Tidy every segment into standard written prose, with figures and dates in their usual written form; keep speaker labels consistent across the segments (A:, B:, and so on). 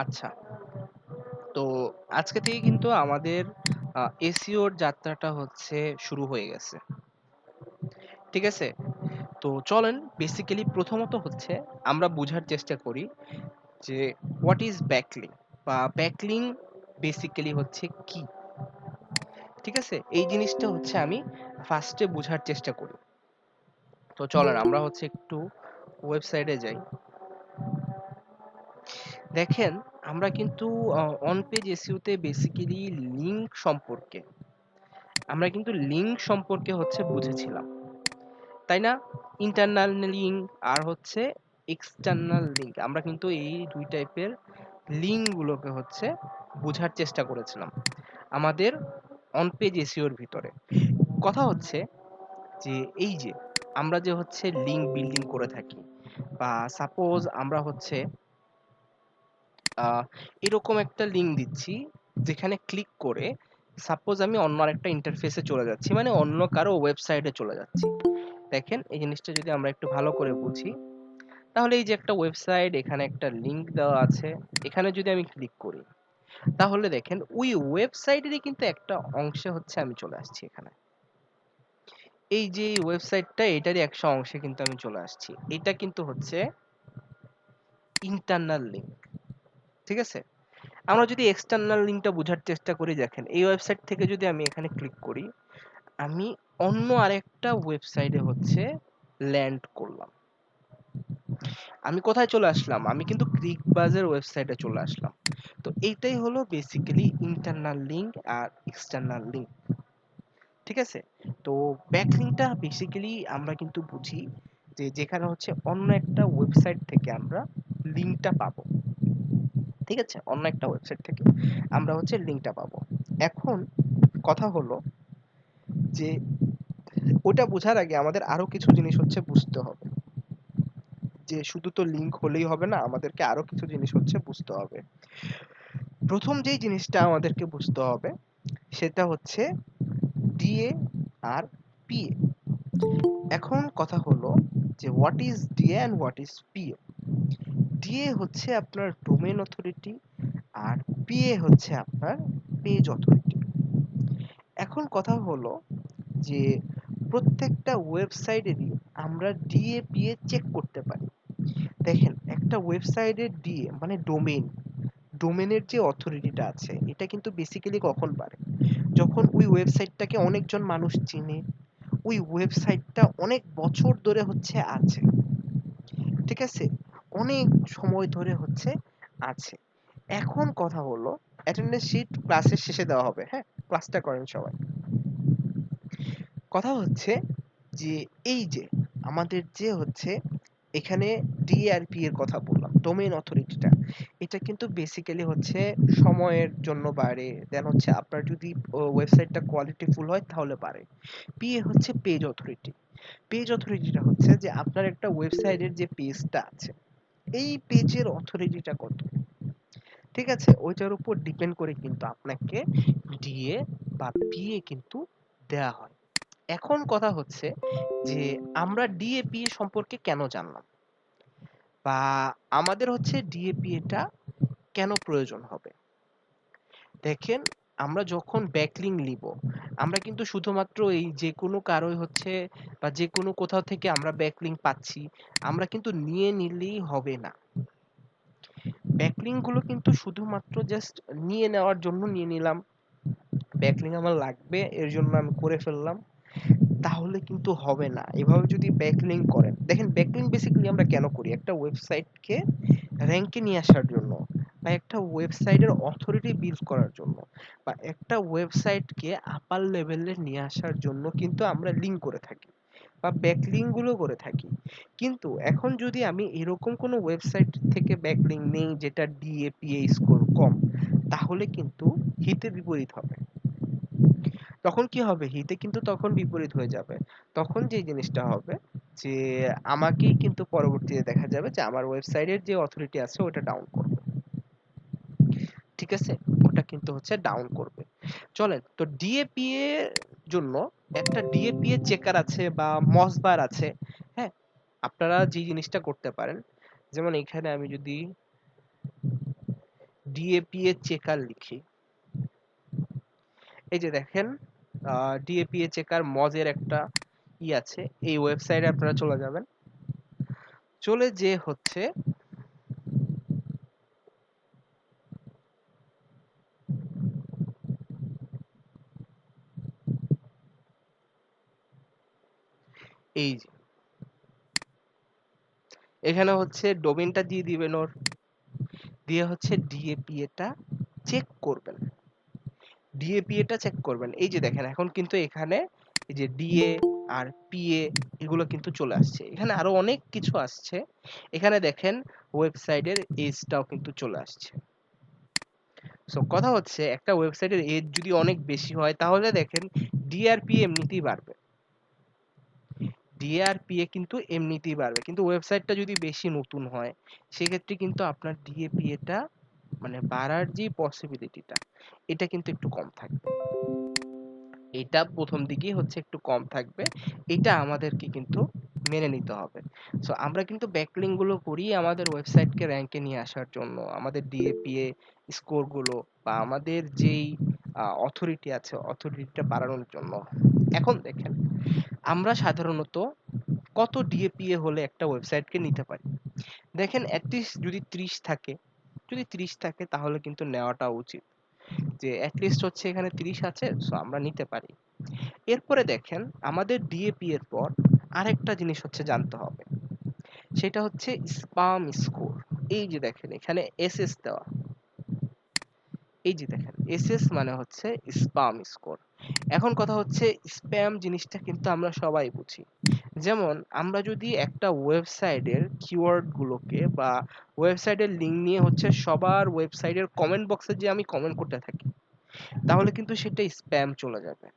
A: আচ্ছা, তো আজকে থেকে কিন্তু আমাদের এসইওর যাত্রাটা হচ্ছে শুরু হয়ে গেছে। ঠিক আছে? তো চলেন বেসিক্যালি প্রথমত হচ্ছে আমরা বোঝার চেষ্টা করি যে হোয়াট ইজ ব্যাকলিং বা ব্যাকলিং বেসিক্যালি হচ্ছে কি। ঠিক আছে? এই জিনিসটা হচ্ছে আমি ফার্স্টে বোঝার চেষ্টা করি। তো চলেন আমরা হচ্ছে একটু ওয়েবসাইটে যাই। দেখেন আমরা কিন্তু অন পেজ এসইওতে বেসিক্যালি লিঙ্ক সম্পর্কে আমরা কিন্তু লিঙ্ক সম্পর্কে হচ্ছে বুঝেছিলাম, তাই না? ইন্টারনাল লিঙ্ক আর হচ্ছে এক্সটার্নাল লিঙ্ক, আমরা কিন্তু এই দুই টাইপের লিঙ্ক গুলোকে হচ্ছে বোঝার চেষ্টা করেছিলাম আমাদের অন পেজ এসইওর ভিতরে। কথা হচ্ছে যে এই যে আমরা যে হচ্ছে লিঙ্ক বিল্ডিং করে থাকি, বা সাপোজ আমরা হচ্ছে এরকম একটা লিঙ্ক দিচ্ছি যেখানে ক্লিক করে সাপোজ আমি অন্য আরেকটা ইন্টারফেসে চলে যাচ্ছি, মানে অন্য কারো ওয়েবসাইটে চলে যাচ্ছি। দেখেন এই জিনিসটা যদি আমরা একটু ভালো করে বুঝি, তাহলে এই যে একটা ওয়েবসাইট, এখানে একটা লিংক দেওয়া আছে, এখানে যদি আমি ক্লিক করি তাহলে দেখেন ওই ওয়েবসাইটেরই কিন্তু একটা অংশে হচ্ছে আমি চলে আসছি এখানে। এই যে ওয়েবসাইটটা এটারই একটা অংশে কিন্তু আমি চলে আসছি, এটা কিন্তু হচ্ছে ইন্টারনাল লিংক। ঠিক আছে? আমরা যদি এক্সটার্নাল লিংকটা বোঝার চেষ্টা করি, দেখেন এই ওয়েবসাইট থেকে যদি আমি এখানে ক্লিক করি, আমি অন্য আরেকটা ওয়েবসাইটে হচ্ছে ল্যান্ড করলাম। আমি কোথায় চলে আসলাম? আমি কিন্তু ক্লিকবাজের ওয়েবসাইটে চলে আসলাম। তো এইটাই হলো বেসিক্যালি ইন্টারনাল লিংক আর এক্সটার্নাল লিংক। ঠিক আছে? তো ব্যাকলিংকটা বেসিক্যালি আমরা কিন্তু বুঝি যে যেখানে হচ্ছে অন্য একটা ওয়েবসাইট থেকে আমরা লিংকটা পাবো। ঠিক আছে? অন্য একটা ওয়েবসাইট থেকে আমরা হচ্ছে লিংকটা পাবো। এখন কথা হলো যে ওটা বোঝার আগে আমাদের আরো কিছু জিনিস হচ্ছে বুঝতে হবে। যে শুধু তো লিংক হলেই হবে না, আমাদেরকে আরো কিছু জিনিস হচ্ছে বুঝতে হবে। প্রথম যেই জিনিসটা আমাদেরকে বুঝতে হবে সেটা হচ্ছে ডিএ আর পিএ। এখন কথা হলো যে what is DA and what is PA. DA হচ্ছে আপনার ডোমেইন অথরিটি আর পিএ হচ্ছে আপনার পেজ অথরিটি। এখন কথা হলো যে প্রত্যেকটা ওয়েবসাইটেরই আমরা ডিএ পিএ চেক করতে পারি। দেখেন একটা ওয়েবসাইটের ডিএ মানে ডোমেনের যে অথরিটিটা আছে এটা কিন্তু বেসিক্যালি কখন বাড়ে, যখন ওই ওয়েবসাইটটাকে অনেকজন মানুষ চিনে, ওই ওয়েবসাইটটা অনেক বছর ধরে হচ্ছে আছে। ঠিক আছে? অনেক সময় ধরে হচ্ছে আছে। এখন কথা হলো অ্যাটেন্ডেন্স শিট ক্লাসের শেষে দেওয়া হবে, হ্যাঁ? ক্লাসটা করেন সবাই। কথা হচ্ছে যে এই যে আমাদের যে হচ্ছে এখানে ডিআরপি এর কথা বললাম, ডোমেইন অথরিটিটা, এটা কিন্তু বেসিক্যালি হচ্ছে সময়ের জন্য বাড়ে, দেন হচ্ছে আপনার যদি ওয়েবসাইটটা কোয়ালিটিফুল হয় তাহলে বাড়ে। পিএ হচ্ছে পেজ অথরিটি। পেজ অথরিটিটা হচ্ছে যে আপনার একটা ওয়েবসাইটের যে পেজটা আছে এই পেজের অথরিটিটা কত। ঠিক আছে? ওইটার উপর ডিপেন্ড করে কিন্তু আপনাকে ডিএ বা পিএ কিন্তু দেয়া হয়। এখন কথা হচ্ছে যে আমরা ডিএপিএ সম্পর্কে কেন জানলাম, বা আমাদের হচ্ছে ডিএপিএ টা কেন প্রয়োজন হবে। দেখেন আমরা যখন ব্যাকলিং নিব, আমরা কিন্তু শুধুমাত্র এই যে কোনো কারোই হচ্ছে বা যে কোনো কোথাও থেকে আমরা ব্যাকলিং পাচ্ছি আমরা কিন্তু নিয়ে নিলেই হবে না। ব্যাকলিং গুলো কিন্তু শুধুমাত্র জাস্ট নিয়ে নেওয়ার জন্য নিয়ে নিলাম, ব্যাকলিং আমার লাগবে এর জন্য আমি করে ফেললাম, তাহলে কিন্তু হবে না। এভাবে যদি ব্যাকলিং করেন, দেখেন ব্যাকলিং বেসিক্যালি আমরা কেন করি? একটা ওয়েবসাইটকে র‍্যাঙ্কে নিয়ে আসার জন্য, বা একটা ওয়েবসাইটের অথরিটি বিল্ড করার জন্য, বা একটা ওয়েবসাইটকে আপার লেভেলে নিয়ে আসার জন্য কিন্তু আমরা লিঙ্ক করে থাকি বা ব্যাকলিং গুলো করে থাকি। কিন্তু এখন যদি আমি এরকম কোনো ওয়েবসাইট থেকে ব্যাকলিং নেই যেটা ডিএপিএ স্কোর কম, তাহলে কিন্তু হিতে বিপরীত হবে। তখন কি হবে? হিতে কিন্তু তখন বিপরীত হয়ে যাবে। তখন যে জিনিসটা হবে যে আমাকেই কিন্তু পরবর্তীতে দেখা যাবে যে আমার ওয়েবসাইটের যে অথরিটি আছে ওটা ডাউন করবে। ঠিক আছে? ওটা কিন্তু হচ্ছে ডাউন করবে। চলেন তো ডিএপিএ জন্য একটা ডিএপিএ চেকার আছে বা মসবার আছে। হ্যাঁ? আপনারা যে জিনিসটা করতে পারেন, যেমন এখানে আমি যদি ডিএপিএ চেকার লিখি, এই যে দেখেন ডিএপিএ চেকার মজের একটা আছে, এই ওয়েবসাইটে আপনারা চলে যাবেন। চলে যে হচ্ছে এই যে এখানে হচ্ছে ডোমেইনটা দিয়ে দিবেন ওর, দিয়ে হচ্ছে ডিএপিএটা চেক করবেন, ডিএপিএটা চেক করবেন। এই যে দেখেন এখন কিন্তু এখানে এই যে ডিএ আর পিএ এগুলো কিন্তু চলে আসছে, এখানে আরো অনেক কিছু আসছে। এখানে দেখেন ওয়েবসাইটের এজটাও কিন্তু চলে আসছে। সো কথা হচ্ছে একটা ওয়েবসাইটের এজ যদি অনেক বেশি হয় তাহলে দেখেন ডিআরপি এমনিতেই বাড়বে, ডিআরপিএ কিন্তু এমনিতেই বাড়বে, কিন্তু ওয়েবসাইটটা যদি বেশি নতুন হয় সেক্ষেত্রে কিন্তু আপনার ডিএপিএটা মানে বাড়ার যে পসিবিলিটিটা এটা কিন্তু একটু কম থাকবে, এটা প্রথম দিকেই হচ্ছে একটু কম থাকবে, এটা আমাদেরকে কিন্তু মেনে নিতে হবে। সো আমরা কিন্তু ব্যাকলিঙ্ক গুলো করি আমাদের ওয়েবসাইটকে র্যাঙ্কে নিয়ে আসার জন্য, আমাদের ডিএপিএ স্কোর গুলো বা আমাদের যেই অথরিটি আছে অথরিটিটা বাড়ানোর জন্য। এখন দেখেন আমরা সাধারণত কত ডিএপিএ হলে একটা ওয়েবসাইটকে নিতে পারি, দেখেন অ্যাটলিস্ট যদি 30 থাকে, যদি 30 থাকে তাহলে কিন্তু নেওয়াটা উচিত, যে অ্যাটলিস্ট হচ্ছে এখানে 30 আছে, সো আমরা নিতে পারি। এরপরে দেখেন আমাদের ডিএপি এর পর আরেকটা জিনিস হচ্ছে জানতে হবে, সেটা হচ্ছে স্পাম স্কোর। এই যে দেখেন এখানে এসএস দেওয়া, এই যে দেখেন এসএস মানে হচ্ছে স্পাম স্কোর। এখন কথা হচ্ছে স্প্যাম জিনিসটা কিন্তু আমরা সবাই বুঝি, যেমন আমরা যদি একটা ওয়েবসাইটের কিওয়ার্ড গুলোকে বা ওয়েবসাইটের লিঙ্ক নিয়ে হচ্ছে সবার ওয়েবসাইটের কমেন্ট বক্সে যে আমি কমেন্ট করতে থাকি তাহলে কিন্তু সেটা স্প্যাম চলে যাবে।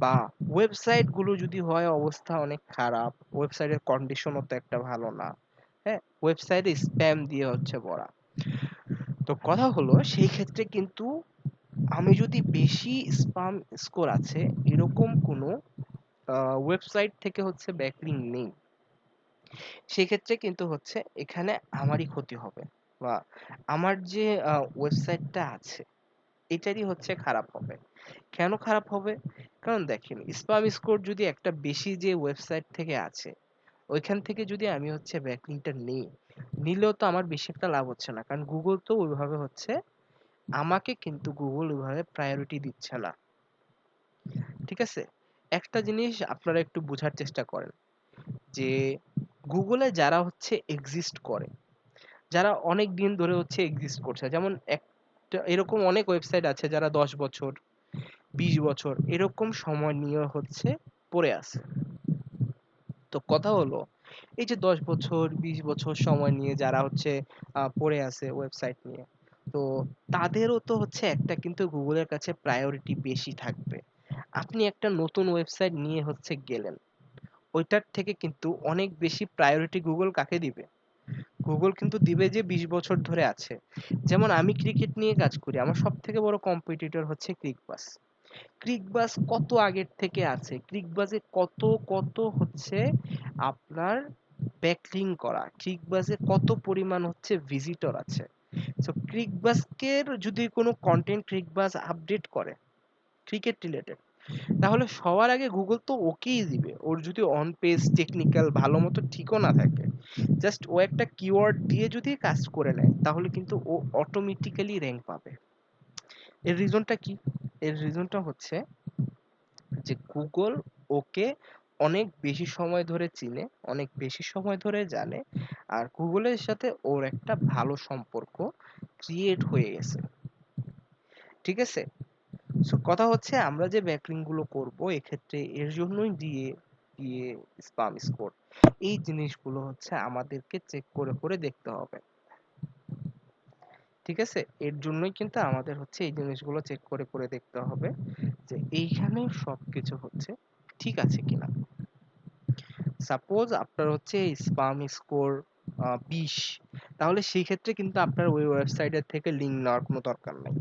A: বা ওয়েবসাইট গুলো যদি হয় অবস্থা অনেক খারাপ, ওয়েবসাইটের কন্ডিশনও তো একটা ভালো না, হ্যাঁ, ওয়েবসাইটে স্প্যাম দিয়ে হচ্ছে ভরা। তো কথা হলো সেই ক্ষেত্রে কিন্তু আমি যদি বেশি স্পাম স্কোর আছে এরকম কোনো ওয়েবসাইট থেকে হচ্ছে ব্যাকলিঙ্ক নেই, সেক্ষেত্রে কিন্তু হচ্ছে এখানে আমারই ক্ষতি হবে, বা আমার যে ওয়েবসাইটটা আছে এটারই হচ্ছে খারাপ হবে। কেন খারাপ হবে? কারণ দেখেন স্পাম স্কোর যদি একটা বেশি যে ওয়েবসাইট থেকে আছে ওইখান থেকে যদি আমি হচ্ছে ব্যাকলিংকটা নিই, নিলেও তো আমার বেশি একটা লাভ হচ্ছে না, কারণ গুগল তো ওইভাবে হচ্ছে আমাকে কিন্তু গুগল ওইভাবে প্রায়োরিটি দিচ্ছে না। ঠিক আছে, একটা জিনিস আপনারা একটু বোঝার চেষ্টা করেন, যে গুগলে যারা হচ্ছে এক্সিস্ট করে, যারা অনেক দিন ধরে হচ্ছে এক্সিস্ট করছে, যেমন একটা এরকম অনেক ওয়েবসাইট আছে যারা 10 বছর 20 বছর এরকম সময় নিয়ে হচ্ছে পড়ে আছে। তো কথা হলো এই যে 10 বছর 20 বছর সময় নিয়ে যারা হচ্ছে পড়ে আছে ওয়েবসাইট নিয়ে, তো তাদেরও তো হচ্ছে একটা কিন্তু গুগলের কাছে প্রায়োরিটি বেশি থাকবে। আপনি একটা নতুন ওয়েবসাইট নিয়ে হচ্ছে গেলেন, ওইটার থেকে কিন্তু অনেক বেশি প্রায়োরিটি গুগল কাকে দিবে? গুগল কিন্তু দিবে যে 20 বছর ধরে আছে। যেমন আমি ক্রিকেট নিয়ে কাজ করি, আমার সব থেকে বড় কম্পিটিটর হচ্ছে ক্রিকবাস। ক্রিকবাস কত আগের থেকে আছে, ক্রিকবাজে কত কত হচ্ছে আপনার ব্যাকলিঙ্ক করা, ক্রিকবাজে কত পরিমাণ হচ্ছে ভিজিটর আছে। সো ক্রিকবাজকে যদি কোনো কন্টেন্ট ক্রিকবাজ আপডেট করে ক্রিকেট রিলেটেড, তাহলে সবার আগে গুগল তো ওকেই দিবে, ওর যদি অন পেজ টেকনিক্যাল ভালো মতো ঠিকও না থাকে, জাস্ট ও একটা কিওয়ার্ড দিয়ে যদি কাজ করে নেয় তাহলে কিন্তু ও অটোমেটিক্যালি র্যাঙ্ক পাবে। এর রিজনটা কি? এর রিজনটা হচ্ছে যে গুগল ওকে অনেক বেশি সময় ধরে চিনে, অনেক বেশি সময় ধরে জানে, আর গুগলের সাথে ওর একটা ভালো সম্পর্ক ক্রিয়েট হয়ে গেছে। ঠিক আছে, সো কথা হচ্ছে আমরা যে ব্যাকলিঙ্ক গুলো করব এক্ষেত্রে এর জন্যই দিয়ে দিয়ে স্পাম স্কোর এই জিনিসগুলো হচ্ছে আমাদেরকে চেক করে করে দেখতে হবে। ঠিক আছে, এর জন্যই কিন্তু আমাদের হচ্ছে এই জিনিসগুলো চেক করে করে দেখতে হবে যে এইখানে সবকিছু হচ্ছে ঠিক আছে কিনা। সাপোজ আপনার হচ্ছে স্পাম স্কোর 20, তাহলে সেই ক্ষেত্রে কিন্তু আপনার ওই ওয়েবসাইটের থেকে লিঙ্ক নেওয়ার কোনো দরকার নাই।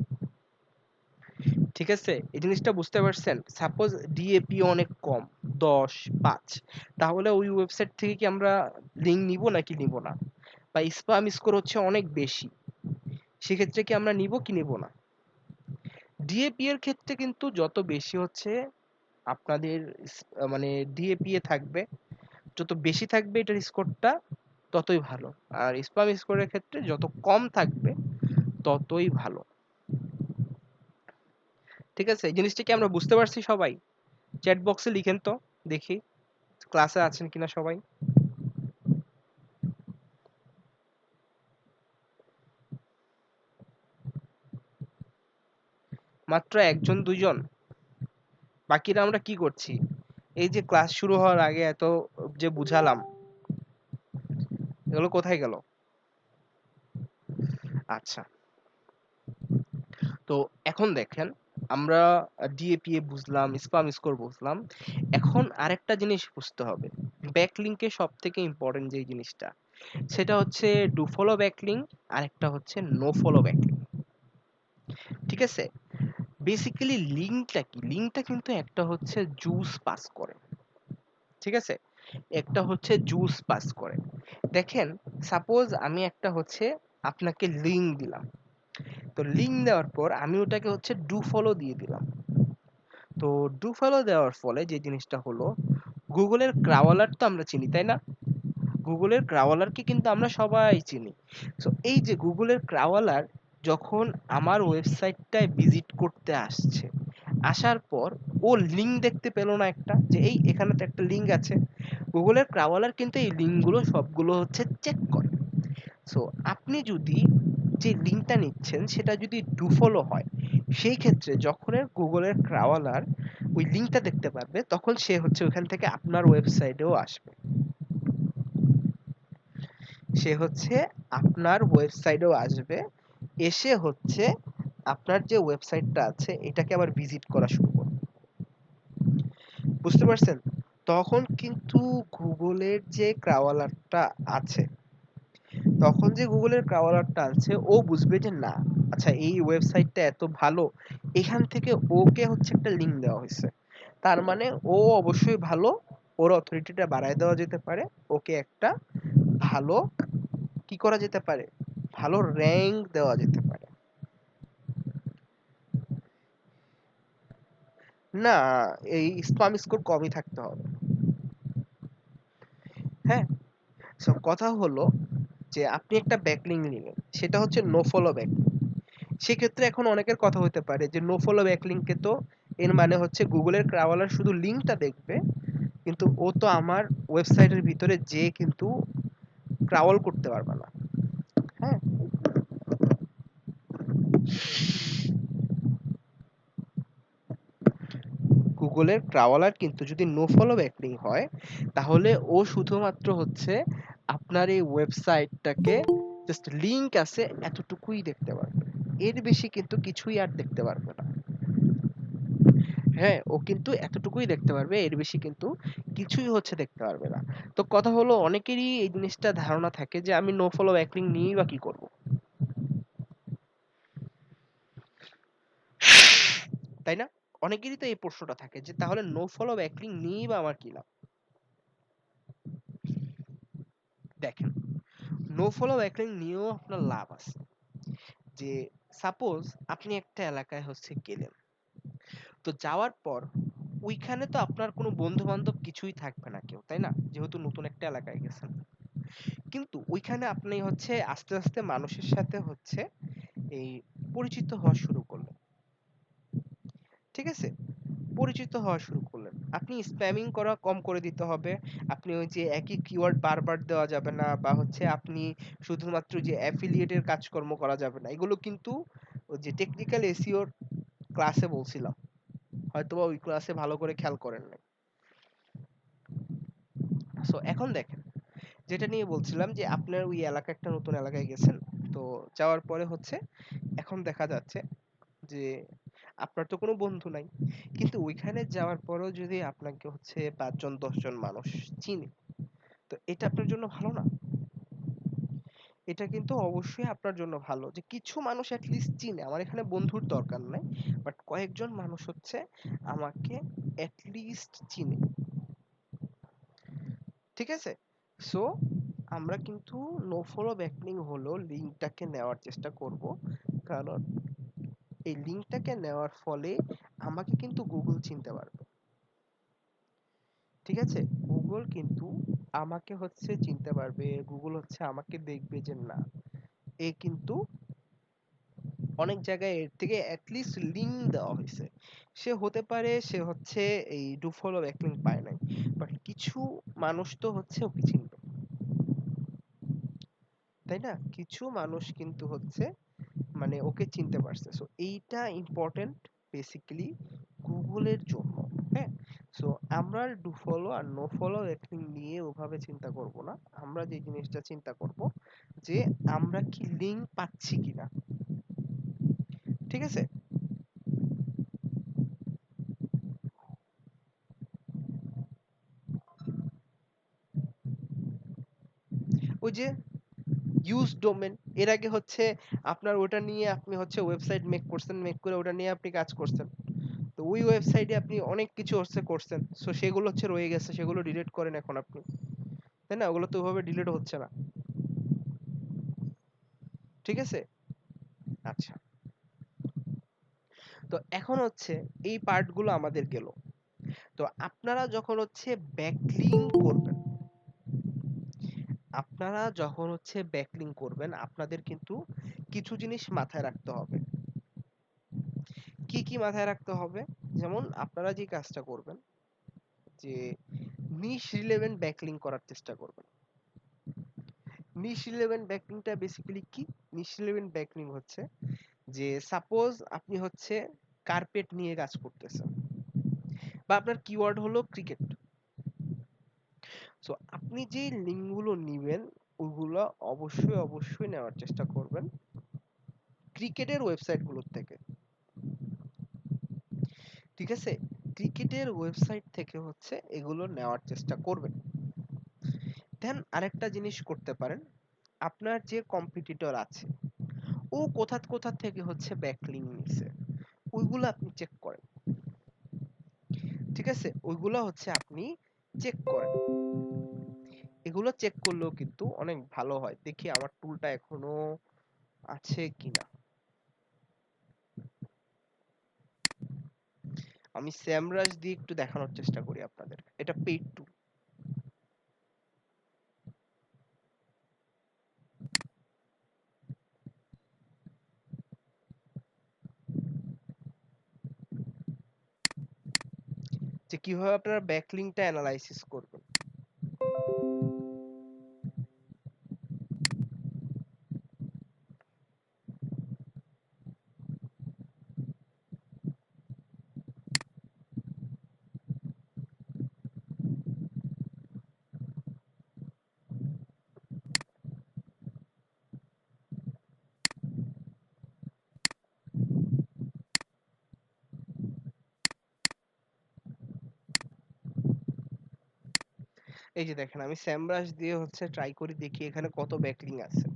A: ঠিক আছে, এই জিনিসটা বুঝতে পারছেন? সাপোজ ডিএপি অনেক কম, 10 5, তাহলে ওই ওয়েবসাইট থেকে কি আমরা লিঙ্ক নিব নাকি নিব না? বা স্পাম স্কোর হচ্ছে অনেক বেশি, সেক্ষেত্রে কি আমরা নিব কি নিব না? ডিএপি এর ক্ষেত্রে কিন্তু যত বেশি হচ্ছে আপনাদের মানে ডিএপি এ থাকবে, যত বেশি থাকবে এটার স্কোরটা ততই ভালো। আর স্পাম স্কোরের ক্ষেত্রে যত কম থাকবে ততই ভালো। ঠিক আছে, এই জিনিসটা কি আমরা বুঝতে পারছি সবাই? চ্যাট বক্সে লিখেন তো দেখি ক্লাসে আছেন কিনা সবাই। মাত্র একজন দুইজন? বাকিরা আমরা কি করছি? এই যে ক্লাস শুরু হওয়ার আগে এত যে বুঝালাম, এগুলো কোথায় গেল? আচ্ছা, তো এখন দেখেন, আমরা ডিএপিএ বুঝলাম, স্পাম স্কোর বুঝলাম। এখন আরেকটা জিনিস বুঝতে হবে, ব্যাকলিংকে সব থেকে ইম্পর্টেন্ট যে জিনিসটা, সেটা হচ্ছে ডু ফলো ব্যাকলিং, আরেকটা হচ্ছে নো ফলো ব্যাকলিং। ঠিক আছে, বেসিক্যালি লিঙ্কটা কি? লিঙ্কটা কিন্তু একটা হচ্ছে জুস পাস করে, ঠিক আছে, একটা হচ্ছে জুস পাস করে। দেখেন, সাপোজ আমি একটা হচ্ছে আপনাকে লিঙ্ক দিলাম, তো লিঙ্ক দেওয়ার পর আমি ওটাকে হচ্ছে ডু ফলো দিয়ে দিলাম। তো ডু ফলো দেওয়ার ফলে যে জিনিসটা হলো, গুগলের ক্রাওলার তো আমরা চিনি তাই না? গুগলের ক্রাওলারকে কিন্তু আমরা সবাই চিনি। সো এই যে গুগলের ক্রাওলার যখন আমার ওয়েবসাইটটায় ভিজিট করতে আসছে, আসার পর ও লিঙ্ক দেখতে পেলো না একটা, যে এই এখানে তো একটা লিঙ্ক আছে। গুগলের ক্রাওলার কিন্তু এই লিঙ্কগুলো সবগুলো হচ্ছে চেক করে। সো আপনি যদি যে লিঙ্কটা নিচ্ছেন সেটা যদি ডু ফলো হয়, সেই ক্ষেত্রে যখন গুগলের ক্রাওলার ওই লিঙ্কটা দেখতে পারবে, তখন সে হচ্ছে ওখান থেকে আপনার ওয়েবসাইটেও আসবে। সে হচ্ছে আপনার ওয়েবসাইটেও আসবে, এসে হচ্ছে আপনার যে ওয়েবসাইটটা আছে এটাকে আবার ভিজিট করা শুরু করবে। বুঝতে পারছেন? তখন কিন্তু গুগলের যে ক্রাওলারটা আছে, তখন যে গুগলের ক্রাওলারটা আছে ও বুঝবে যে না, আচ্ছা এই ওয়েবসাইটটা এত ভালো, এখান থেকে ওকে হচ্ছে একটা লিঙ্ক দেওয়া হয়েছে, তার মানে ও অবশ্যই ভালো, ওর অথরিটিটা বাড়ায় দেওয়া যেতে পারে, ওকে একটা ভালো কি করা যেতে পারে, ভালো র‍্যাঙ্ক দেওয়া যেতে পারে। না, এই স্পাম স্কোর কমই থাকতে হবে। হ্যাঁ, সো কথা হলো যে আপনি একটা ব্যাকলিঙ্ক নিলেন, সেটা হচ্ছে নো ফলো ব্যাকলিঙ্ক। সেক্ষেত্রে এখন অনেকের কথা হতে পারে যে নো ফলো ব্যাকলিঙ্কে তো এর মানে হচ্ছে গুগলের ক্রাওলার শুধু লিঙ্কটা দেখবে, কিন্তু ও তো আমার ওয়েবসাইটের ভিতরে যে কিন্তু ক্রাওল করতে পারবে না। হ্যাঁ, গুগলের ক্রাওলার কিন্তু যদি নো ফলো ব্যাকলিং হয়, তাহলে ও শুধুমাত্র হচ্ছে আপনার এই ওয়েবসাইটটাকে জাস্ট লিংক আছে এতটুকুই দেখতে পারবে, এর বেশি কিন্তু কিছুই আর দেখতে পারবে না। হ্যাঁ, ও কিন্তু এতটুকুই দেখতে পারবে, এর বেশি কিন্তু কিছুই হচ্ছে দেখতে পারবে না। তো কথা হলো, অনেকেরই এই জিনিসটা ধারণা থাকে যে আমি নো ফলো ব্যাকলিং নিয়েই বা কি করব, তাই না? অনেকেরই তো এই প্রশ্নটা থাকে যে তাহলে নো ফলো ব্যাকলিং নিয়েই বা আমার কি লাভ? দেখেন, নো ফলো ব্যাকলিং নিয়েও আপনার লাভ আছে। যে সাপোজ আপনি একটা এলাকায় হচ্ছে গেলেন, তো যাওয়ার পর ওইখানে তো আপনার কোনো বন্ধু বান্ধব কিছুই থাকবে না কেউ, তাই না? যেহেতু নতুন একটা এলাকায় গেছেন, কিন্তু ওইখানে আপনি হচ্ছে আস্তে আস্তে মানুষের সাথে হচ্ছে এই পরিচিত হওয়া শুরু করলেন। ঠিক আছে, পরিচিত হওয়া শুরু করলেন, আপনি স্প্যামিং করা কম করে দিতে হবে। আপনি ওই যে একই কিওয়ার্ড বারবার দেওয়া যাবে না, বা হচ্ছে আপনি শুধুমাত্র যে অ্যাফিলিয়েটের কাজকর্ম করা যাবে না, এগুলো কিন্তু ওই যে টেকনিক্যাল এসইওর ক্লাসে বলছিলাম, হয়তোবা ওই ক্লাসে ভালো করে খেয়াল করেন নাই। সো এখন দেখেন, যেটা নিয়ে বলছিলাম যে আপনার ওই এলাকা, একটা নতুন এলাকায় গেছেন, তো যাওয়ার পরে হচ্ছে এখন দেখা যাচ্ছে যে আপনার তো কোনো বন্ধু নাই, কিন্তু ওইখানে যাওয়ার পরেও যদি আপনাকে হচ্ছে ৫ জন ১০ জন মানুষ চিনে, তো এটা আপনার জন্য ভালো না? এটা কিন্তু অবশ্যই আপনার জন্য ভালো যে কিছু মানুষ at least চিনে, আমার এখানে বন্ধুর দরকার নাই, বাট কয়েকজন মানুষ হচ্ছে আমাকে at least চিনে। ঠিক আছে? সো আমরা কিন্তু নো ফলো ব্যাকলিং হলো লিঙ্কটাকে নেওয়ার চেষ্টা করব, কারণ এই লিঙ্কটাকে নেওয়ার ফলে আমাকে কিন্তু গুগল চিনতে পারবে। ঠিক আছে, গুগল কিন্তু আমাকে হচ্ছে চিনতে পারবে, গুগল হচ্ছে আমাকে দেখবে যে না, এ কিন্তু অনেক জায়গায় এর থেকে অ্যাটলিস্ট লিঙ্ক দেওয়া হয়েছে। সে হতে পারে সে হচ্ছে এই ডু ফলো ব্যাকলিং পায় নাই, বাট কিছু মানুষ তো হচ্ছে ওকে চিনবে, তাই না? কিছু মানুষ কিন্তু হচ্ছে মানে ওকে চিনতে পারছে। সো এইটা ইম্পর্টেন্ট বেসিক্যালি গুগলের জন্য। হ্যাঁ, সো আমরা ডু ফলো আর নো ফলো ব্যাকলিং নিয়ে ওভাবে চিন্তা করব না। আমরা যে জিনিসটা চিন্তা করব যে আমরা কি লিঙ্ক পাচ্ছি কিনা। ঠিক আছে, ওই যে ইউজ ডোমেন, এর আগে হচ্ছে আপনার ওটা নিয়ে আপনি হচ্ছে ওয়েবসাইট মেক করছেন, মেক করে ওটা নিয়ে আপনি কাজ করছেন। তো ওই ওয়েবসাইটে আপনি অনেক কিছু হচ্ছে করছেন, সো সেগুলো হচ্ছে রয়ে গেছে, সেগুলো ডিলিট করেন এখন আপনি, তাই না? ওগুলো তো ওইভাবে ডিলিট হচ্ছে না। ঠিক আছে, আচ্ছা। তো এখন হচ্ছে এই পার্টগুলো আমাদের গেল। তো আপনারা যখন হচ্ছে ব্যাকলিং করবেন, আপনারা যখন হচ্ছে ব্যাকলিং করবেন আপনাদের কিন্তু কিছু জিনিস মাথায় রাখতে হবে। কি কি মাথায় রাখতে হবে? যেমন আপনারা যে কাজটা করবেন যে নিশ রিলেভেন্ট ব্যাকলিং করার চেষ্টা করবেন। নিশ রিলেভেন্ট ব্যাকলিংটা বেসিক্যালি কি? নিশ রিলেভেন্ট ব্যাকলিং হচ্ছে যে সাপোজ আপনি হচ্ছে কার্পেট নিয়ে কাজ করতেছেন, বা আপনার কিওয়ার্ড হলো ক্রিকেট। সো আপনি যে লিঙ্কগুলো নিবেন ওগুলো অবশ্যই অবশ্যই নেওয়ার চেষ্টা করবেন ক্রিকেটের ওয়েবসাইটগুলোর থেকে। ঠিক আছে, ক্রিকেটের ওয়েবসাইট থেকে হচ্ছে এগুলো নেওয়ার চেষ্টা করবেন। দেন আরেকটা জিনিস করতে পারেন, আপনার যে কম্পিটিটর আছে ও কোথা কোথা থেকে হচ্ছে ব্যাকলিং নিছে ওইগুলো আপনি চেক করেন। ঠিক আছে, ওইগুলো হচ্ছে আপনি চেক করেন। এগুলো চেক করলেও কিন্তু অনেক ভালো হয়। দেখি আমার টুলটা এখনো আছে কিনা। আমি স্যামরাজ দিয়ে একটু দেখানোর চেষ্টা করি আপনাদের, এটা পেইড টুল। যে কিভাবে আপনারা ব্যাকলিংটা অ্যানালাইসিস করবেন। এই যে দেখেন আমি স্যামরাজ দিয়ে হচ্ছে ট্রাই করি, দেখি এখানে কত ব্যাকলিং আছে।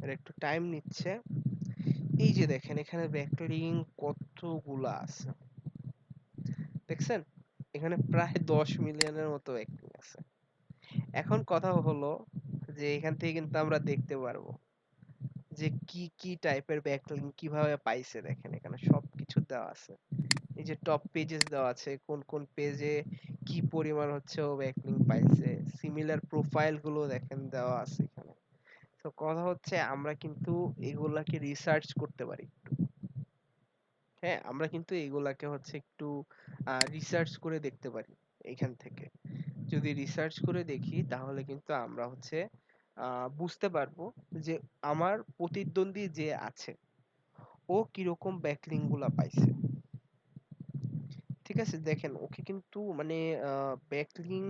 A: এটা একটু টাইম নিচ্ছে। এই যে দেখেন এখানে ব্যাকলিং কতগুলা আছে, দেখছেন? এখানে প্রায় 10 মিলিয়নের মতো ব্যাকলিং আছে। এখন কথা হলো যে এখান থেকে কিন্তু আমরা দেখতে পারবো যে কি কি টাইপের ব্যাকলিং কিভাবে পাইছে। দেখেন এখানে সবকিছু দেওয়া আছে, এই যে টপ পেজেস দেওয়া আছে, কোন কোন পেজে কি পরিমাণ হচ্ছে ও ব্যাকলিং পাইছে, সিমিলার প্রোফাইল গুলো দেখেন দেওয়া আছে এখানে। তো কথা হচ্ছে আমরা কিন্তু এগুলাকে রিসার্চ করতে পারি একটু। হ্যাঁ, আমরা কিন্তু এগুলাকে হচ্ছে একটু রিসার্চ করে দেখতে পারি এখান থেকে। যদি রিসার্চ করে দেখি তাহলে কিন্তু আমরা হচ্ছে বুঝতে পারবো যে আমার প্রতিদ্বন্দ্বী যে আছে ও কিরকম ব্যাকলিং গুলা পাইছে। ঠিক আছে, দেখেন ওকে কিন্তু মানে ব্যাকলিং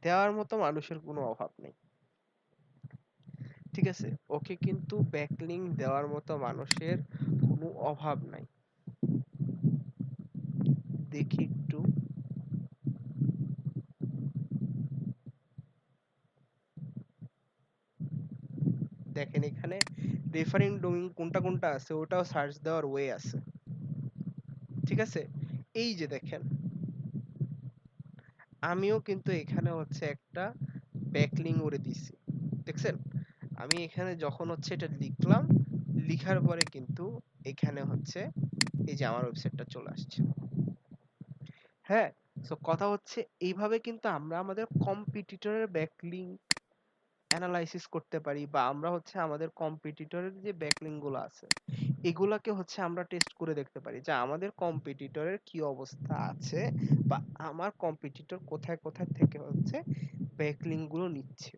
A: দেওয়ার মতো মানুষের কোনো অভাব নেই। ঠিক আছে, ওকে কিন্তু ব্যাকলিং দেওয়ার মতো মানুষের কোনো অভাব নাই। দেখি একটু, দেখেন এখানে রেফারিং ডোমিন কোনটা কোনটা আছে ওটাও সার্চ দেওয়ার ওয়ে আছে। ঠিক আছে, এই যে দেখেন, আমিও কিন্তু এখানে হচ্ছে একটা ব্যাকলিঙ্ক করে দিছি, দেখছেন? আমি এখানে যখন হচ্ছে এটা লিখলাম, লিখার পরে কিন্তু এখানে হচ্ছে এই যে আমার ওয়েবসাইটটা চলে আসছে। হ্যাঁ, সো কথা হচ্ছে এইভাবে কিন্তু আমরা আমাদের কম্পিটিটরের ব্যাকলিঙ্ক অ্যানালাইসিস করতে পারি, বা আমরা হচ্ছে আমাদের কম্পিটিটরের যে ব্যাকলিঙ্ক গুলো আছে এগুলাকে হচ্ছে আমরা টেস্ট করে দেখতে পারি যে আমাদের কম্পিটিটরের কি অবস্থা আছে, বা আমার কম্পিটিটর কোথায় কোথায় থেকে হচ্ছে ব্যাকলিঙ্ক গুলো নিচ্ছে।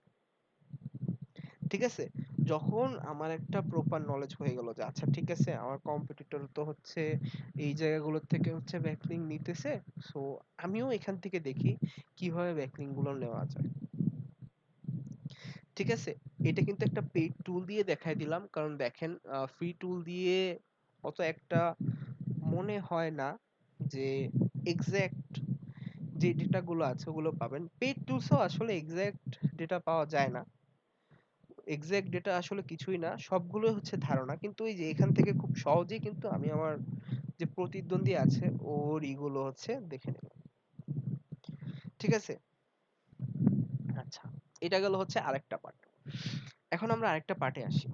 A: ঠিক আছে, যখন আমার একটা প্রপার নলেজ হয়ে গেল যে আচ্ছা ঠিক আছে আমার কম্পিটিটর তো হচ্ছে এই জায়গাগুলোর থেকে হচ্ছে ব্যাকলিঙ্ক নিতেছে, সো আমিও এখান থেকে দেখি কিভাবে ব্যাকলিঙ্ক গুলো নেওয়া যায়। ঠিক আছে, এটা কিন্তু একটা পেইড টুল দিয়ে দেখাই দিলাম, কারণ দেখেন ফ্রি টুল দিয়ে অত একটা মনে হয় না যে এক্সাক্ট যে ডেটাগুলো আছে ওগুলো পাবেন। পেইড টুলসও আসলে এক্সাক্ট ডেটা পাওয়া যায় না, এক্সাক্ট ডেটা আসলে কিছুই না, সবগুলোই হচ্ছে ধারণা। কিন্তু এই যে এখান থেকে খুব সহজেই কিন্তু আমি আমার যে প্রতিদ্বন্দ্বী আছে ওর ইগুলো হচ্ছে দেখে নেব। ঠিক আছে, আচ্ছা, এটা গেল হচ্ছে আরেকটা পার্ট। এখন আমরা আরেকটা পার্টে আসি,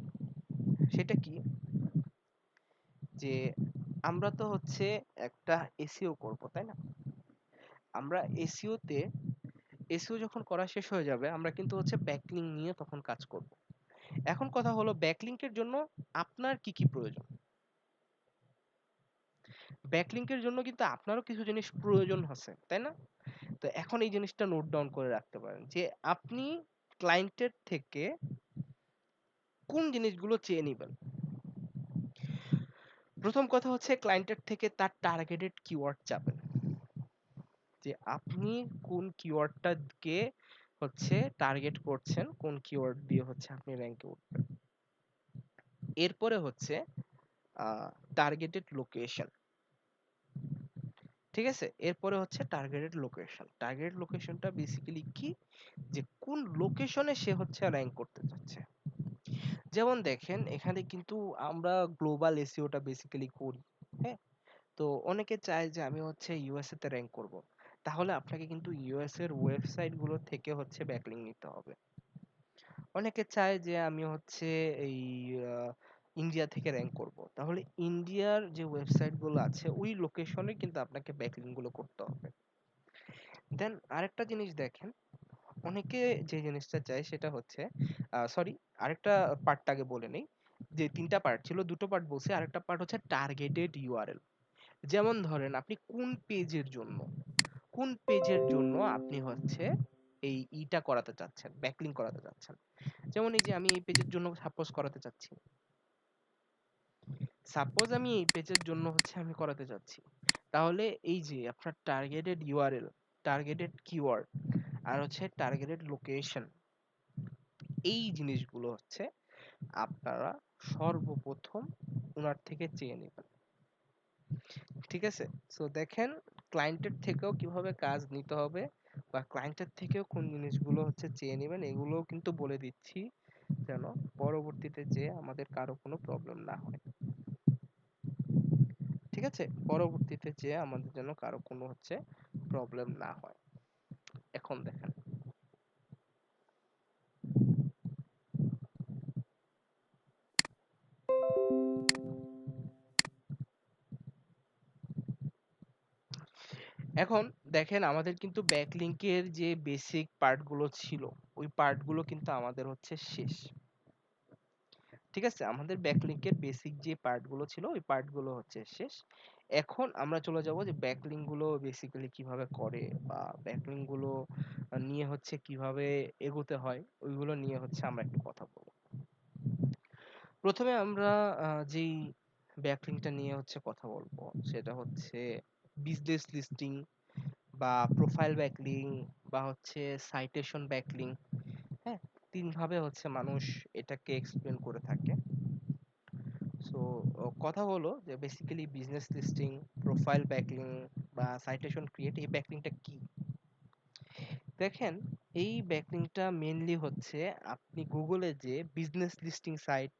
A: সেটা কি, যে আমরা তো হচ্ছে একটা এসইও করব, তাই না? আমরা এসইও তে, এসইও যখন করা শেষ হয়ে যাবে আমরা কিন্তু হচ্ছে ব্যাকলিঙ্ক নিয়ে তখন কাজ করব। এখন কথা হলো ব্যাকলিঙ্কের জন্য আপনার কি কি প্রয়োজন। ব্যাকলিঙ্কের জন্য কিন্তু আপনারও কিছু জিনিস প্রয়োজন আছে, তাই না? তো এখন এই জিনিসটা নোট ডাউন করে রাখতে পারেন যে আপনি ক্লায়েন্টের থেকে কোন জিনিসগুলো চেয়ে নিবেন। প্রথম কথা হচ্ছে ক্লায়েন্টের থেকে তার টার্গেটেড কিওয়ার্ড চাবেন, যে আপনি কোন কিওয়ার্ডটাকে হচ্ছে টার্গেট করছেন, কোন কিওয়ার্ড দিয়ে হচ্ছে আপনি র্যাঙ্কে উঠবেন। এরপরে হচ্ছে টার্গেটেড লোকেশন। ঠিক আছে, এরপরে হচ্ছে টার্গেটেড লোকেশন। টার্গেটেড লোকেশনটা বেসিক্যালি কি, যে কোন লোকেশনে সে হচ্ছে র্যাঙ্ক করতে চাচ্ছে। যেমন দেখেন এখানে কিন্তু আমরা গ্লোবাল এসইওটা বেসিক্যালি করি। হ্যাঁ, তো অনেকে চায় যে আমি হচ্ছে ইউএসএ তে র্যাঙ্ক করব, তাহলে আপনাকে কিন্তু ইউএস এর ওয়েবসাইট গুলো থেকে হচ্ছে ব্যাকলিঙ্ক নিতে হবে। অনেকে চায় যে আমি হচ্ছে এই ইন্ডিয়া থেকে র্যাঙ্ক করব, তাহলে ইন্ডিয়ার যে ওয়েবসাইট গুলো আছে ওই লোকেশনে কিন্তু আপনাকে ব্যাকলিঙ্ক গুলো করতে হবে। দেন আরেকটা জিনিস দেখেন, অনেকে যে জিনিসটা চায় সেটা হচ্ছে সরি, আরেকটা পার্টটা আগে বলে নেই, যে তিনটা পার্ট ছিল, দুটো পার্ট বলছি, আরেকটা পার্ট হচ্ছে টার্গেটেড ইউআরএল। যেমন ধরেন আপনি কোন পেজের জন্য আপনি হচ্ছে এই ইটা করাতে চাচ্ছেন, ব্যাকলিঙ্ক করাতে চাচ্ছেন। যেমন এই যে আমি এই পেজের জন্য সাপোজ করাতে চাচ্ছি, সাপোজ আমি এই পেজের জন্য হচ্ছে আমি করাতে চাচ্ছি, তাহলে এই যে আপনার টার্গেটেড ইউআরএল, টার্গেটেড কিওয়ার্ড, আর হচ্ছে টার্গেটেড লোকেশন, এই জিনিসগুলো হচ্ছে আপনারা সর্বপ্রথম ওনার থেকে চেয়ে নেবেন। ঠিক আছে, সো দেখেন ক্লায়েন্টের থেকেও কিভাবে কাজ নিতে হবে, বা ক্লায়েন্টের থেকেও কোন জিনিসগুলো হচ্ছে চেয়ে নেবেন, এগুলোও কিন্তু বলে দিচ্ছি, যেন পরবর্তীতে যে আমাদের কারো কোনো প্রবলেম না হয়। ঠিক আছে, পরবর্তীতে যে আমাদের যেন কারো কোনো হচ্ছে প্রবলেম না হয়। এখন দেখেন, এখন দেখেন আমাদের কিন্তু ব্যাকলিংকের যে বেসিক পার্টগুলো ছিল ওই পার্টগুলো কিন্তু আমাদের হচ্ছে শেষ। ঠিক আছে, আমাদের ব্যাকলিংকের বেসিক যে পার্টগুলো ছিল ওই পার্টগুলো হচ্ছে শেষ। এখন আমরা চলে যাব যে ব্যাকলিংক গুলো বেসিক্যালি কিভাবে করে, বা ব্যাকলিংক গুলো নিয়ে হচ্ছে কিভাবে এগোতে হয়, ওইগুলো নিয়ে হচ্ছে আমরা একটু কথা বলবো। প্রথমে আমরা যেই ব্যাকলিংকটা নিয়ে হচ্ছে কথা বলবো সেটা হচ্ছে বিজনেস লিস্টিং, বা প্রোফাইল ব্যাকলিং, বা হচ্ছে সাইটেশন ব্যাকলিং। হ্যাঁ, তিন ভাবে হচ্ছে মানুষ এটাকে এক্সপ্লেন করে থাকে। সো কথা হলো যে basically business listing, profile backlink, বা সাইটেশন ক্রিয়েট, এই ব্যাকলিংটা কি। দেখেন, এই ব্যাকলিংটা মেইনলি হচ্ছে আপনি গুগলে যে বিজনেস লিস্টিং সাইট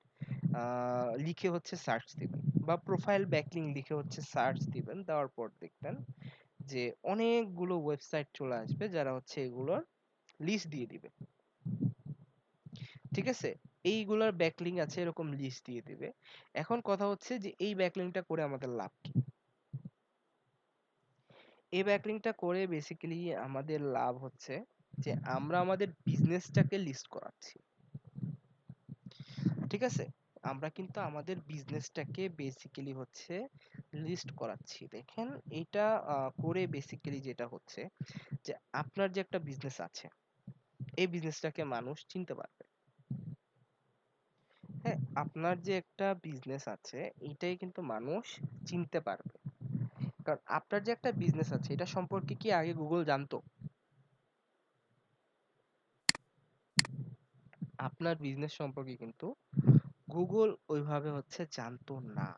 A: লিখে হচ্ছে সার্চ দিবেন, বা প্রোফাইল ব্যাকলিং লিখে হচ্ছে সার্চ দিবেন, দেওয়ার পর দেখবেন যে অনেকগুলো ওয়েবসাইট চলে আসবে যারা হচ্ছে এগুলোর লিস্ট দিয়ে দিবে। ঠিক আছে, এইগুলোর ব্যাকলিং আছে এরকম লিস্ট দিয়ে দিবে। এখন কথা হচ্ছে যে এই ব্যাকলিংটা করে আমাদের লাভ কি? এই ব্যাকলিংটা করে বেসিক্যালি আমাদের লাভ হচ্ছে যে আমরা আমাদের বিজনেসটাকে লিস্ট করাচ্ছি। ঠিক আছে, আমরা কিন্তু আমাদের বিজনেসটাকে বেসিক্যালি হচ্ছে লিস্ট করাচ্ছি। দেখেন এটা করে বেসিক্যালি যেটা হচ্ছে যে আপনার যে একটা বিজনেস আছে, এই বিজনেসটাকে মানুষ চিনতে পারবে। হ্যাঁ, আপনার যে একটা বিজনেস আছে এইটাই কিন্তু মানুষ চিনতে পারবে। কারণ আপনার যে একটা বিজনেস আছে এটা সম্পর্কে কি আগে গুগল জানতো? আপনার বিজনেস সম্পর্কে কিন্তু গুগল ওইভাবে হচ্ছে জানতো না।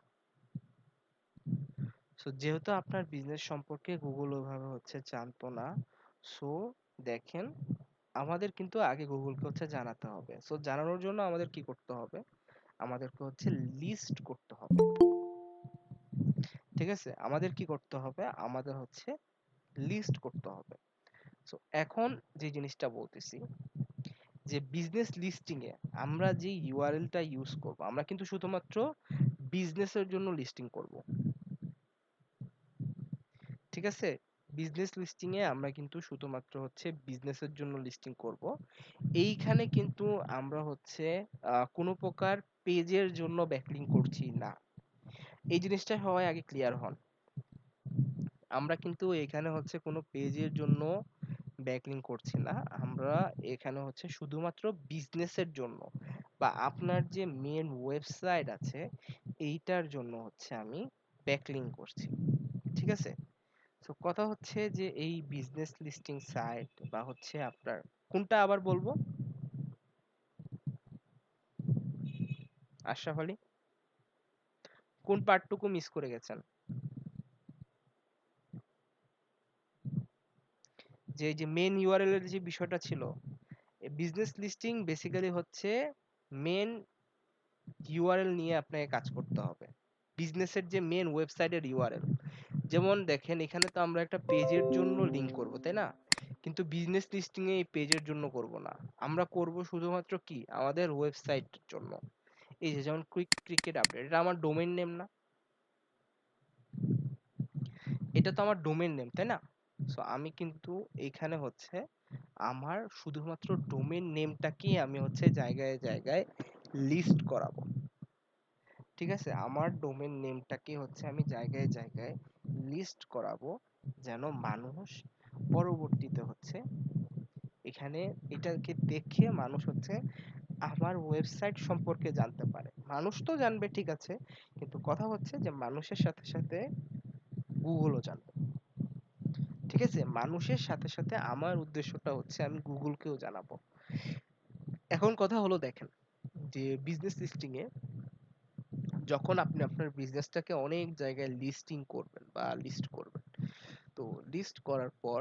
A: সো যেহেতু আপনার বিজনেস সম্পর্কে গুগল ওইভাবে হচ্ছে জানতো না, সো দেখেন আমাদের কিন্তু আগে গুগলকে হচ্ছে জানাতে হবে। সো জানানোর জন্য আমাদের কি করতে হবে? আমাদেরকে হচ্ছে লিস্ট করতে হবে। ঠিক আছে, আমাদের কি করতে হবে? আমাদের হচ্ছে লিস্ট করতে হবে। সো এখন যে জিনিসটা বলতেছি যে বিজনেস লিস্টিং এ আমরা যে ইউআরএলটা ইউজ করব, আমরা কিন্তু শুধুমাত্র বিজনেসের জন্য লিস্টিং করব। ঠিক আছে, বিজনেস লিস্টিং এ আমরা কিন্তু শুধুমাত্র হচ্ছে বিজনেসের জন্য লিস্টিং করব। এইখানে কিন্তু আমরা হচ্ছে কোনো প্রকার পেজের জন্য ব্যাকলিং করছি না। এই জিনিসটা সবাই আগে ক্লিয়ার হন। আমরা কিন্তু এখানে হচ্ছে কোনো পেজের জন্য ব্যাকলিং করছি না। আমরা এখানে হচ্ছে শুধুমাত্র বিজনেসের জন্য বা আপনার যে মেন ওয়েবসাইট আছে এইটার জন্য হচ্ছে আমি ব্যাকলিং করছি। ঠিক আছে, তো কথা হচ্ছে যে এই বিজনেস লিস্টিং সাইট বা হচ্ছে আপনার কোনটা আবার বলবো আশরাফ আলী, কোন পার্টটুকু মিস করে গেছেন? যে এই যে মেন ইউআরএল এর যে বিষয়টা ছিল, বিজনেস লিস্টিং বেসিক্যালি হচ্ছে মেন ইউআরএল নিয়ে আপনাকে কাজ করতে হবে। বিজনেসের যে মেন ওয়েবসাইটের ইউআরএল, যেমন দেখেন এখানে তো আমরা একটা পেজের জন্য লিংক করব, তাই না? কিন্তু বিজনেস লিস্টিং এ এই পেজের জন্য করব না। আমরা করব শুধুমাত্র কি আমাদের ওয়েবসাইটের জন্য। এই যে যেমন কুইক ক্রিকেট আপডেট, এটা আমার ডোমেইন নেম না? এটা তো আমার ডোমেইন নেম, তাই না? সো আমি কিন্তু এইখানে হচ্ছে আমার শুধুমাত্র ডোমেইন নেমটাকেই আমি হচ্ছে জায়গায় জায়গায় লিস্ট করাবো। ঠিক আছে, আমার ডোমেইন নেমটাকে হচ্ছে আমি জায়গায় জায়গায় লিস্ট করাবো, যেন মানুষ পরবর্তীতে হচ্ছে এখানে এটাকে দেখে মানুষ হচ্ছে আমার ওয়েবসাইট সম্পর্কে জানতে পারে। মানুষ তো জানবে ঠিক আছে, কিন্তু কথা হচ্ছে যে মানুষের সাথে সাথে গুগলও জানবে। ঠিক আছে, মানুষের সাথে সাথে আমার উদ্দেশ্যটা হচ্ছে আমি গুগলকেও জানাবো। এখন কথা হলো দেখেন যে বিজনেস লিস্টিং এ যখন আপনি আপনার বিজনেসটাকে অনেক জায়গায় লিস্টিং করবেন বা লিস্ট করবেন, তো লিস্ট করার পর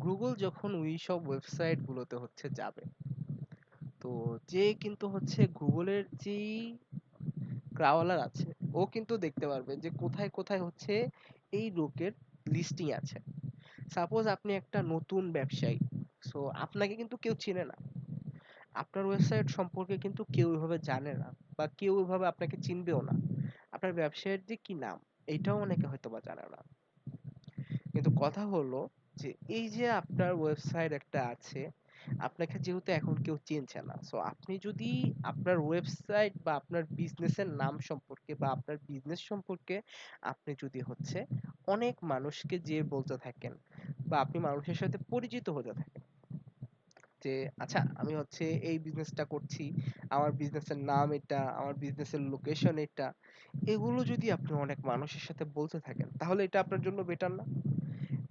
A: গুগল যখন ওই সব ওয়েবসাইট গুলোতে হচ্ছে যাবে, তো যে কিন্তু হচ্ছে গুগলের যেই ক্রাওলার আছে ও কিন্তু দেখতে পারবে যে কোথায় কোথায় হচ্ছে এই লোকের লিস্টিং আছে। সাপোজ আপনি একটা নতুন ব্যবসায়ী, সো আপনাকে কিন্তু কেউ চেনে না, আপনার ওয়েবসাইট সম্পর্কে কিন্তু কেউ এভাবে জানে না বা কেউ এভাবে আপনাকে চিনবেও না। আপনার ব্যবসায়ের যে কি নাম এটাও অনেকে হয়তো বা জানে না। কিন্তু কথা হলো যে এই যে আপনার ওয়েবসাইট একটা আছে, আপনাকে যেহেতু এখন কেউ চিনছে না, সো আপনি যদি আপনার ওয়েবসাইট বা আপনার বিজনেসের নাম সম্পর্কে বা আপনার বিজনেস সম্পর্কে আপনি যদি হচ্ছে অনেক মানুষকে যেয়ে বলতে থাকেন বা আপনি মানুষের সাথে পরিচিত হতে থাকেন যে আচ্ছা আমি হচ্ছে এই বিজনেসটা করছি, আমার বিজনেসের নাম এটা, আমার বিজনেসের লোকেশন এটা, এগুলো যদি আপনি অনেক মানুষের সাথে বলতে থাকেন তাহলে এটা আপনার জন্য বেটার না?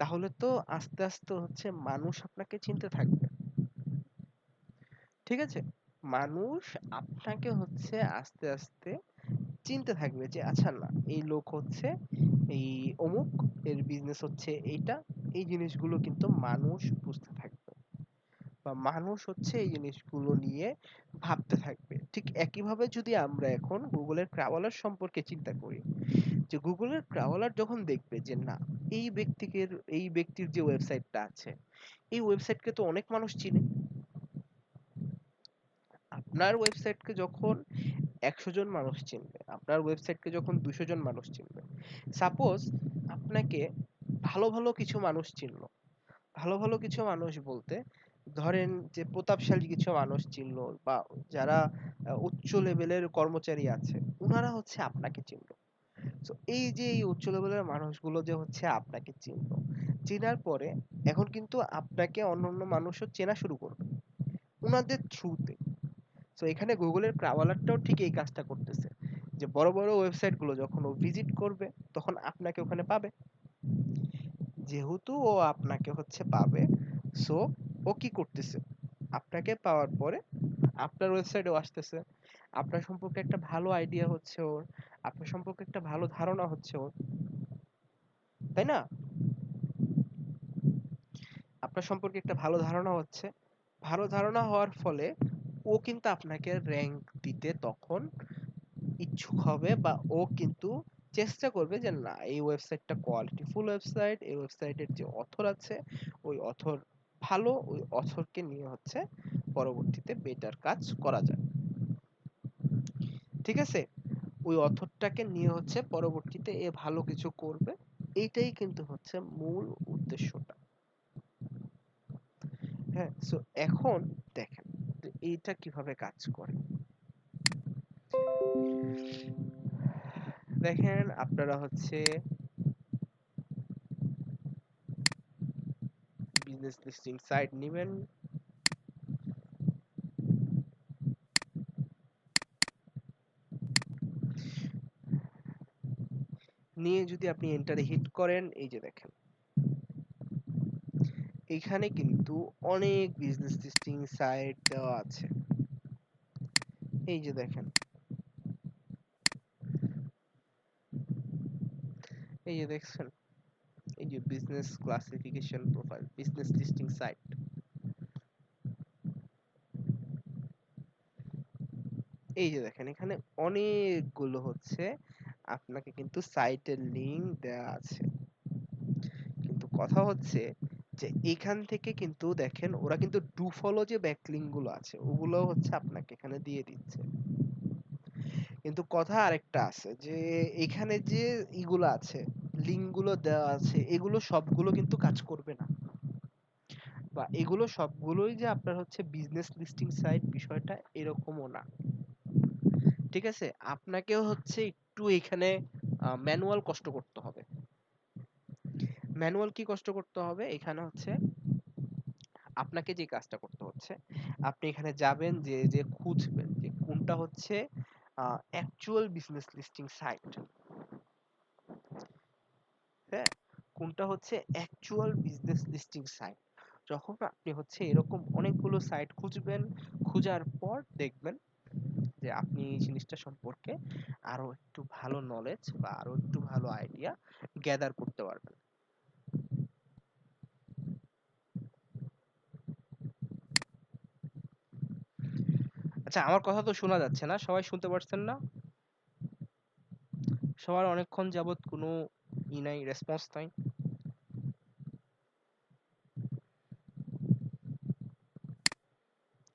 A: তাহলে তো আস্তে আস্তে হচ্ছে মানুষ আপনাকে চিনতে থাকবে। ঠিক আছে, মানুষ আপনাকে হচ্ছে আস্তে আস্তে চিনতে থাকবে যে আচ্ছা না এই লোক হচ্ছে এই অমুক, এর বিজনেস হচ্ছে এইটা। এই জিনিসগুলো কিন্তু মানুষ বুঝতে থাকবে বা মানুষ হচ্ছে এই জিনিসগুলো নিয়ে ভাবতে থাকবে ঠিক একইভাবে যদি আমরা এখন গুগলের ক্রাওলার সম্পর্কে চিন্তা করি, যে গুগলের ক্রাওলার যখন দেখবে যে না, এই ব্যক্তিকে, এই ব্যক্তির যে ওয়েবসাইটটা আছে, এই ওয়েবসাইটকে তো অনেক মানুষ চিনে। আপনার ওয়েবসাইটকে যখন 100 জন মানুষ চিনবে, আপনার ওয়েবসাইটকে যখন 200 জন মানুষ চিনবে, সাপোজ আপনাকে ভালো ভালো কিছু মানুষ চিনলো, ভালো ভালো কিছু মানুষ বলতে ধরেন যে প্রতাপশালী কিছু মানুষ চিনলো, বা যারা উচ্চ লেভেলের কর্মচারী আছে, ওনারা হচ্ছে আপনাকে চিনলো। তো এই যে এই উচ্চ লেভেলের মানুষগুলো যে হচ্ছে আপনাকে চিনলো, চেনার পরে এখন কিন্তু আপনাকে অন্যান্য মানুষও চেনা শুরু করবে ওনাদের থ্রুতে। তো এখানে গুগলের ক্রাওলারটাও ঠিক এই কাজটা করতেছে, যে বড় বড় ওয়েবসাইট গুলো যখন ও ভিজিট করবে, তখন আপনাকে ওখানে পাবে। যেহেতু ও আপনাকে হচ্ছে পাবে, সো ও কি করতেছে, আপনাকে পাওয়ার পরে আপনার ওয়েবসাইটেও আসতেছে, আপনার সম্পর্কে একটা ভালো আইডিয়া হচ্ছে ওর, আপনার সম্পর্কে একটা ভালো ধারণা হচ্ছে ওর, তাই না? আপনার সম্পর্কে একটা ভালো ধারণা হচ্ছে, ভালো ধারণা হওয়ার ফলে ও কিন্তু আপনাকে র্যাঙ্ক দিতে তখন ইচ্ছুক হবে, বা ও কিন্তু চেষ্টা করবে যে না, এই ওয়েবসাইটটা কোয়ালিটিফুল ওয়েবসাইট, এই ওয়েবসাইটের যে অথর আছে, ওই অথর ভালো, ওই অথরকে নিয়ে হচ্ছে পরবর্তীতে বেটার কাজ করা যায়। ঠিক আছে, ওই অথরটাকে নিয়ে হচ্ছে পরবর্তীতে এ ভালো কিছু করবে, এইটাই কিন্তু হচ্ছে মূল উদ্দেশ্যটা। হ্যাঁ, সো এখন দেখেন যে এইটা কিভাবে কাজ করে। দেখেন আপনারা হচ্ছে বিজনেস লিস্টিং সাইট নেবেন, নিয়ে যদি আপনি এন্টারে হিট করেন, এই যে দেখেন এখানে কিন্তু অনেক বিজনেস লিস্টিং সাইট দেওয়া আছে। এই যে দেখেন, এই যে দেখছেন, এই যে business classification profile, business listing site. এই যে দেখেন এখানে অনেকগুলো হচ্ছে আপনাকে কিন্তু সাইটের লিংক দেওয়া আছে। কিন্তু কথা হচ্ছে যে এখান থেকে কিন্তু দেখেন ওরা কিন্তু ডু ফলো যে ব্যাকলিংক গুলো আছে, ওগুলো হচ্ছে আপনাকে এখানে দিয়ে দিচ্ছে। কিন্তু কথা আরেকটা আছে, যে এখানে যে ইগুলো আছে, লিংক গুলো দেওয়া আছে, এগুলো সবগুলো কিন্তু কাজ করবে না, বা এগুলো সবগুলোই যে আপনার হচ্ছে বিজনেস লিস্টিং সাইট, বিষয়টা এরকমও না। ঠিক আছে, আপনাকেও হচ্ছে একটু এখানে ম্যানুয়াল কষ্ট করতে হবে। ম্যানুয়াল কি কষ্ট করতে হবে এখানে হচ্ছে, আপনাকে যে কাজটা করতে হচ্ছে, আপনি এখানে যাবেন, যে যে খুঁজবেন যে কোনটা হচ্ছে অ্যাকচুয়াল বিজনেস লিস্টিং সাইট। হ্যাঁ, কোনটা হচ্ছে অ্যাকচুয়াল বিজনেস লিস্টিং সাইট। যখন আপনি হচ্ছে এরকম অনেকগুলো সাইট খুঁজবেন, খোঁজার পর দেখবেন যে আপনি এই জিনিসটা সম্পর্কে আরো একটু ভালো নলেজ বা আরো একটু ভালো আইডিয়া গ্যাদার করতে পারবেন। আচ্ছা, আমার কথা তো শোনা যাচ্ছে না? সবাই শুনতে পারছেন না? সবার অনেকক্ষণ যাবত কোনো নাই, রেসপন্স নাই।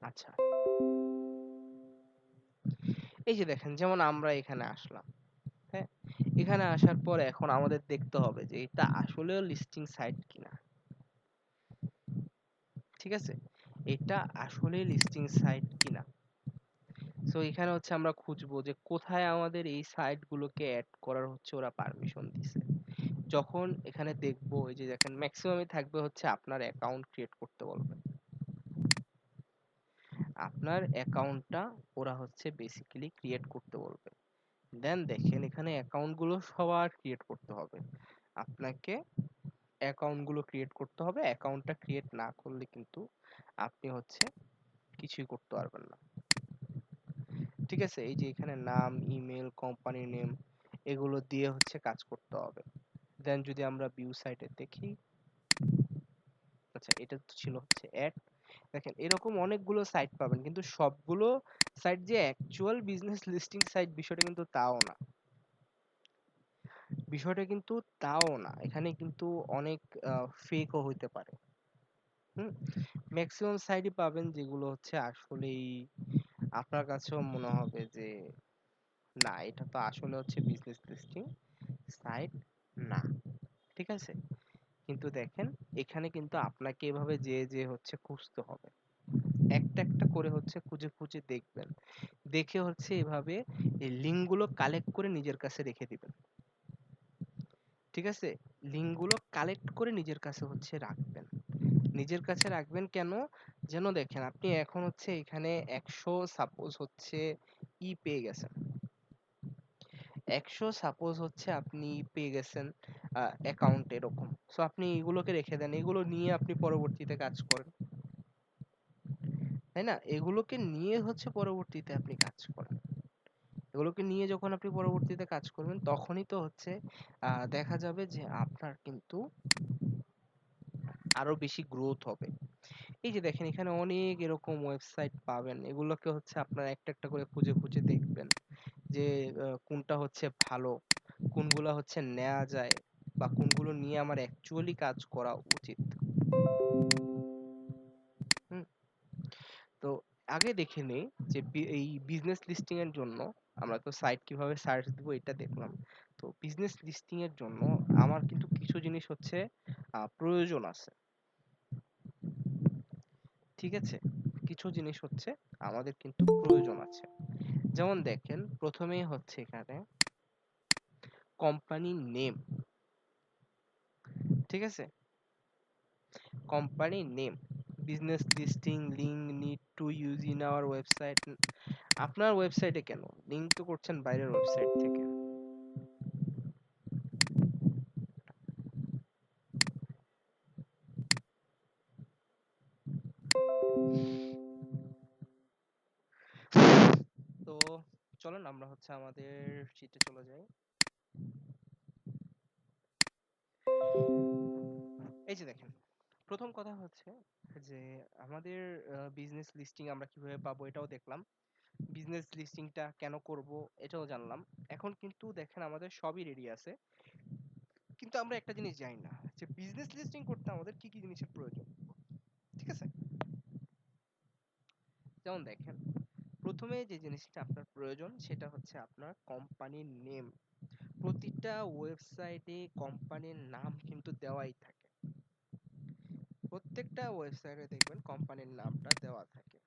A: আচ্ছা, এই যে দেখেন, যেমন আমরা এখানে আসলাম, হ্যাঁ, এখানে আসার পর এখন আমাদের দেখতে হবে যে এটা আসলেও লিস্টিং সাইট কিনা। ঠিক আছে, এটা আসলে লিস্টিং সাইট কিনা। সো এখানে হচ্ছে আমরা খুঁজবো যে কোথায় আমাদের এই সাইট গুলোকে অ্যাড করার হচ্ছে ওরা পারমিশন দিছে। যখন এখানে দেখবো, এই যে দেখেন ম্যাক্সিমামই থাকবে হচ্ছে আপনার অ্যাকাউন্ট ক্রিয়েট করতে বলবে। আপনার অ্যাকাউন্টটা ওরা হচ্ছে বেসিক্যালি ক্রিয়েট করতে বলবে। দেন দেখেন এখানে অ্যাকাউন্ট গুলো সবার ক্রিয়েট করতে হবে। আপনাকে অ্যাকাউন্ট গুলো ক্রিয়েট করতে হবে। অ্যাকাউন্টটা ক্রিয়েট না করলে কিন্তু আপনি হচ্ছে কিছুই করতে পারবেন না। ঠিক আছে, এই যে এখানে নাম, ইমেল, কোম্পানি নেম, এগুলো দিয়ে হচ্ছে কাজ করতে হবে। দেন যদি আমরা ভিউ সাইটে দেখি, আচ্ছা এটা তো ছিল হচ্ছে অ্যাড। দেখেন এরকম অনেকগুলো সাইট পাবেন, কিন্তু সবগুলো সাইট যে অ্যাকচুয়াল বিজনেস লিস্টিং সাইট বিষয়টা কিন্তু তাও না। বিষয়টা কিন্তু তাও না, এখানে কিন্তু অনেক ফেকও হইতে পারে। হুম, ম্যাক্সিমাম সাইটই পাবেন যেগুলো হচ্ছে আসলেই আপনার কাছেও মনে হবে যে না, এটা তো আসলে হচ্ছে বিজনেস লিস্টিং সাইট না। ঠিক আছে, কিন্তু দেখেন এখানে কিন্তু আপনাকে এভাবে যে যে হচ্ছে খুঁজতে হবে, একটা একটা করে হচ্ছে খুঁজে খুঁজে দেখবেন, দেখে হচ্ছে এভাবে এই লিঙ্কগুলো কালেক্ট করে নিজের কাছে রেখে দিবেন। ঠিক আছে, লিঙ্কগুলো কালেক্ট করে নিজের কাছে হচ্ছে রাখবেন। নিজের কাছে রাখবেন কেন? যেন দেখেন আপনি এখন হচ্ছে এখানে 100 সাপোজ হচ্ছে পেয়ে গেছেন, 100 সাপোজ হচ্ছে আপনি পেয়ে গেছেন অ্যাকাউন্ট এরকম। সো আপনি এগুলোকে রেখে দেন, এগুলো নিয়ে আপনি পরবর্তীতে কাজ করেন, তাই না? এগুলোকে নিয়ে হচ্ছে পরবর্তীতে আপনি কাজ করেন। এগুলোকে নিয়ে যখন আপনি পরবর্তীতে কাজ করবেন তখনই তো হচ্ছে দেখা যাবে যে আপনার কিন্তু আরো বেশি গ্রোথ হবে। এই যে দেখেন এখানে অনেক এরকম ওয়েবসাইট পাবেন, এগুলোকে হচ্ছে আপনার একটা একটা করে খুঁজে খুঁজে দেখবেন যে কোনটা হচ্ছে ভালো, কোনগুলা হচ্ছে নেওয়া যায়, বা কোনগুলো নিয়ে আমার অ্যাকচুয়ালি কাজ করা উচিত। হুম, তো আগে দেখে নেই যে এই বিজনেস লিস্টিং এর জন্য আমরা তো সাইট কিভাবে সার্চ দিব এটা দেখলাম। তো বিজনেস লিস্টিং এর জন্য আমার কিন্তু কিছু জিনিস হচ্ছে প্রয়োজন আছে। ঠিক আছে, কিছু জিনিস হচ্ছে আমাদের কিন্তু প্রয়োজন আছে। যেমন দেখেন প্রথমেই হচ্ছে এখানে কোম্পানি নেম। ঠিক আছে, company name, business listing link need to use in our website. আপনার ওয়েবসাইটে কেন, লিংক তো করছেন বাইরের ওয়েবসাইট থেকে। তো চলেন আমরা হচ্ছে আমাদের শীটে চলে যাই। এই যে দেখেন, প্রথম কথা হচ্ছে যে আমাদের বিজনেস লিস্টিং আমরা কিভাবে পাবো এটাও দেখলাম, বিজনেস লিস্টিংটা কেন করব এটাও জানলাম। এখন কিন্তু দেখেন আমাদের সবই রেডি আছে, কিন্তু আমরা একটা জিনিস জানি না যে বিজনেস লিস্টিং করতে আমাদের কি কি জিনিসের প্রয়োজন। ঠিক আছে, যেমন দেখেন প্রথমে যে জিনিসটা আপনার প্রয়োজন সেটা হচ্ছে আপনার কোম্পানির নেম। প্রতিটা ওয়েবসাইটে কোম্পানির নাম কিন্তু দেওয়াই থাকে, প্রত্যেকটা ওয়েবসাইটে দেখবেন কোম্পানির নামটা দেওয়া থাকে।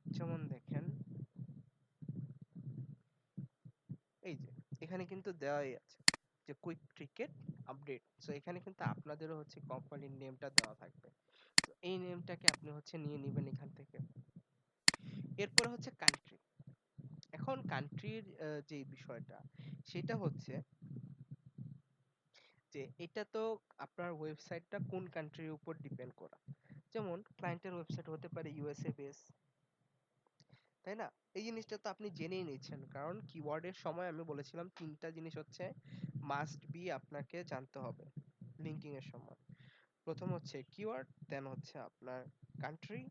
A: যেমন দেখেন এই যে এখানে কিন্তু দেওয়াই আছে যে কুইক ক্রিকেট আপডেট। সো এখানে কিন্তু আপনাদেরও হচ্ছে কোম্পানির নেমটা দেওয়া থাকবে। তো এই নেমটাকে আপনি হচ্ছে নিয়ে নেবেন এখান থেকে। এরপরে হচ্ছে কান্ট্রি। এখন কান্ট্রির যে বিষয়টা সেটা হচ্ছে যে এটা তো আপনার ওয়েবসাইটটা কোন কান্ট্রির উপর ডিপেন্ড করা। যেমন ক্লায়েন্টের ওয়েবসাইট হতে পারে ইউএসএ বেস, তাই না? এই জিনিসটা তো আপনি জেনেই নিচ্ছেন, কারণ কিওয়ার্ডের সময় আমি বলেছিলাম তিনটা জিনিস হচ্ছে মাস্ট বি আপনাকে জানতে হবে লিঙ্কিং এর সময়। প্রথম হচ্ছে কিওয়ার্ড, দেন হচ্ছে আপনার কান্ট্রি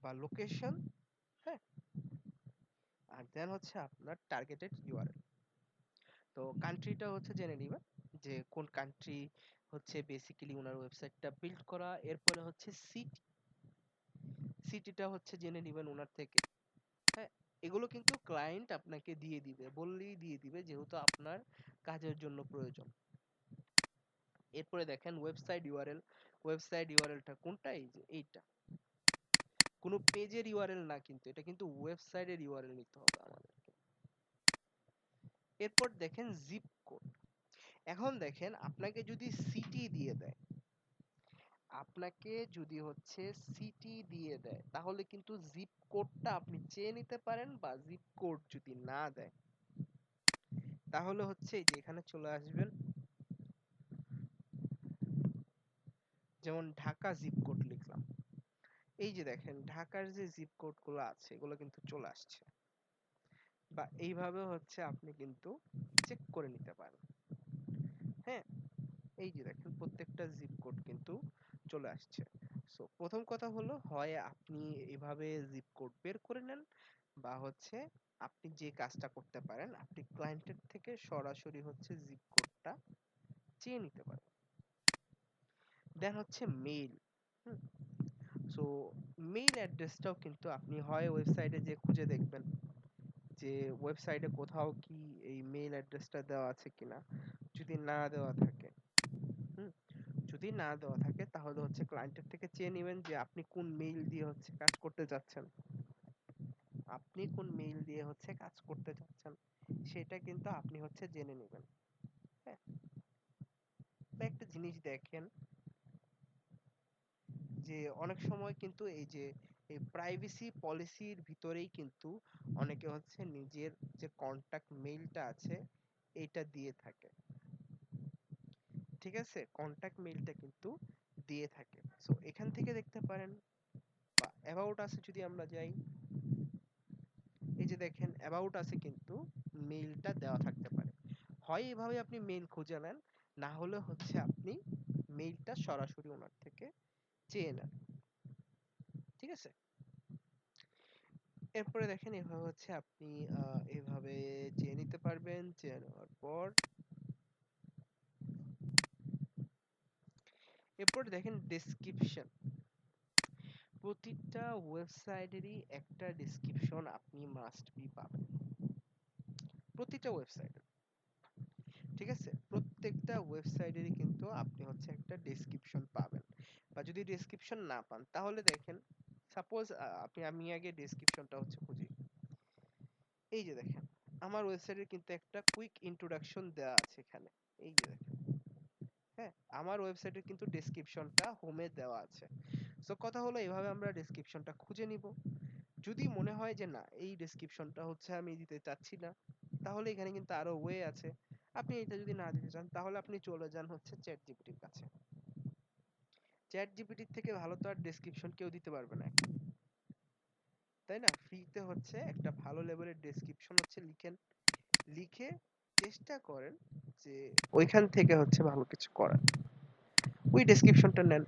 A: বা লোকেশন, হ্যাঁ, আর দেন হচ্ছে আপনার টার্গেটেড ইউআরএল। তো কান্ট্রিটা হচ্ছে জেনে নিবেন যে কোন কান্ট্রি হচ্ছে বেসিক্যালি ওনার ওয়েবসাইটটা বিল্ড করা। এরপরে হচ্ছে সিটি, সিটিটা হচ্ছে জেনে নিবেন ওনার থেকে। হ্যাঁ, এগুলো কিন্তু ক্লায়েন্ট আপনাকে দিয়ে দিবে, বললেই দিয়ে দিবে যেহেতু আপনার কাজের জন্য প্রয়োজন। এরপরে দেখেন ওয়েবসাইট ইউআরএল, ওয়েবসাইট ইউআরএলটা কোনটা, এই যে এইটা, কোনো পেজের ইউআরএল না, কিন্তু এটা কিন্তু ওয়েবসাইটের ইউআরএল নিতে হবে আমাদেরকে। এরপর দেখেন জিপ কোড। এখন দেখেন আপনাকে যদি সিটি দিয়ে দেয়, আপনাকে যদি হচ্ছে সিটি দিয়ে দেয় তাহলে কিন্তু জিপ কোডটা আপনি চেয়ে নিতে পারেন, বা জিপ কোড যদি না দেয় তাহলে হচ্ছে এই যে এখানে চলে আসবেন, যেমন ঢাকা জিপ কোড লিখলাম। এই যে দেখেন ঢাকার যে জিপ কোড গুলো আছে এগুলো কিন্তু চলে আসছে, বা এইভাবে হচ্ছে আপনি কিন্তু চেক করে নিতে পারেন। হ্যাঁ, এই যে দেখেন প্রত্যেকটা জিপ কোড কিন্তু চলে আসছে। সো প্রথম কথা হলো, হয় আপনি এভাবে জিপ কোড বের করে নেন, বা হচ্ছে আপনি যে কাজটা করতে পারেন, আপনি ক্লায়েন্টের থেকে সরাসরি হচ্ছে জিপ কোডটা চেয়ে নিতে পারেন। দেন হচ্ছে মেইল। সো মেইল অ্যাড্রেসটাও কিন্তু আপনি হয় ওয়েবসাইটে যে খুঁজে দেখবেন যে ওয়েবসাইটে কোথাও কি এই মেইল অ্যাড্রেসটা দেওয়া আছে কিনা। যদি না দেওয়া থাকে, হুম যদি না দেওয়া থাকে তাহলে হচ্ছে ক্লায়েন্টের থেকে চেয়ে নেবেন যে আপনি কোন মেইল দিয়ে হচ্ছে কাজ করতে যাচ্ছেন, সেটা কিন্তু আপনি হচ্ছে জেনে নেবেন। হ্যাঁ, বা একটা জিনিস দেখেন যে অনেক সময় কিন্তু এই যে এই প্রাইভেসি পলিসির ভিতরেই কিন্তু অনেকে হচ্ছে নিজের যে কন্টাক্ট মেইলটা আছে এটা দিয়ে থাকে। ঠিক আছে, কন্টাক্ট মেইলটা কিন্তু দিয়ে থাকে। সো এখান থেকে দেখতে পারেন, বা অ্যাবাউট আছে যদি আমরা যাই, এই যে দেখেন অ্যাবাউট আছে কিন্তু মেইলটা দেওয়া থাকতে পারে। হয় এভাবে আপনি মেইল খুঁজে নেন, না হলে হচ্ছে আপনি মেইলটা সরাসরি ওনার থেকে চেয়ে নেন। ঠিক আছে, এরপরে দেখেন এভাবে হচ্ছে আপনি এভাবে চেয়ে নিতে পারবেন। চেয়ে নেওয়ার পর এরপর দেখেন ডেসক্রিপশন। প্রতিটা ওয়েবসাইটেরই একটা ডেসক্রিপশন আপনি মাস্ট বি পাবেন, প্রতিটা ওয়েবসাইট। ঠিক আছে, প্রত্যেকটা ওয়েবসাইটেরই কিন্তু আপনি হচ্ছে একটা ডেসক্রিপশন পাবেন। বা যদি ডেসক্রিপশন না পান তাহলে দেখেন, সাপোজ আমি আগে ডেসক্রিপশনটা হচ্ছে খুঁজি। এই যে দেখেন আমার ওয়েবসাইটের কিন্তু একটা কুইক ইন্ট্রোডাকশন দেওয়া আছে এখানে। এই যে দেখেন, হ্যাঁ, আমার ওয়েবসাইটের কিন্তু ডেসক্রিপশনটা হোমে দেওয়া আছে। সো কথা হলো এভাবে আমরা ডেসক্রিপশনটা খুঁজে নিব। যদি মনে হয় যে না, এই ডেসক্রিপশনটা হচ্ছে আমি দিতে চাচ্ছি না, তাহলে এখানে কিন্তু আরো ওয়ে আছে। আপনি এটা যদি না দিতে চান তাহলে আপনি চলে যান হচ্ছে চ্যাট জিপিটির কাছে। চ্যাট জিপিটির থেকে ভালো তো আর ডেসক্রিপশন কেউ দিতে পারবে না এখন, তাই না? ফ্রিতে হচ্ছে একটা ভালো লেভেলের ডেসক্রিপশন হচ্ছে লিখেন, লিখে চেষ্টা করেন যে ওইখান থেকে হচ্ছে ভালো কিছু করার। ওই ডেসক্রিপশনটা নেন।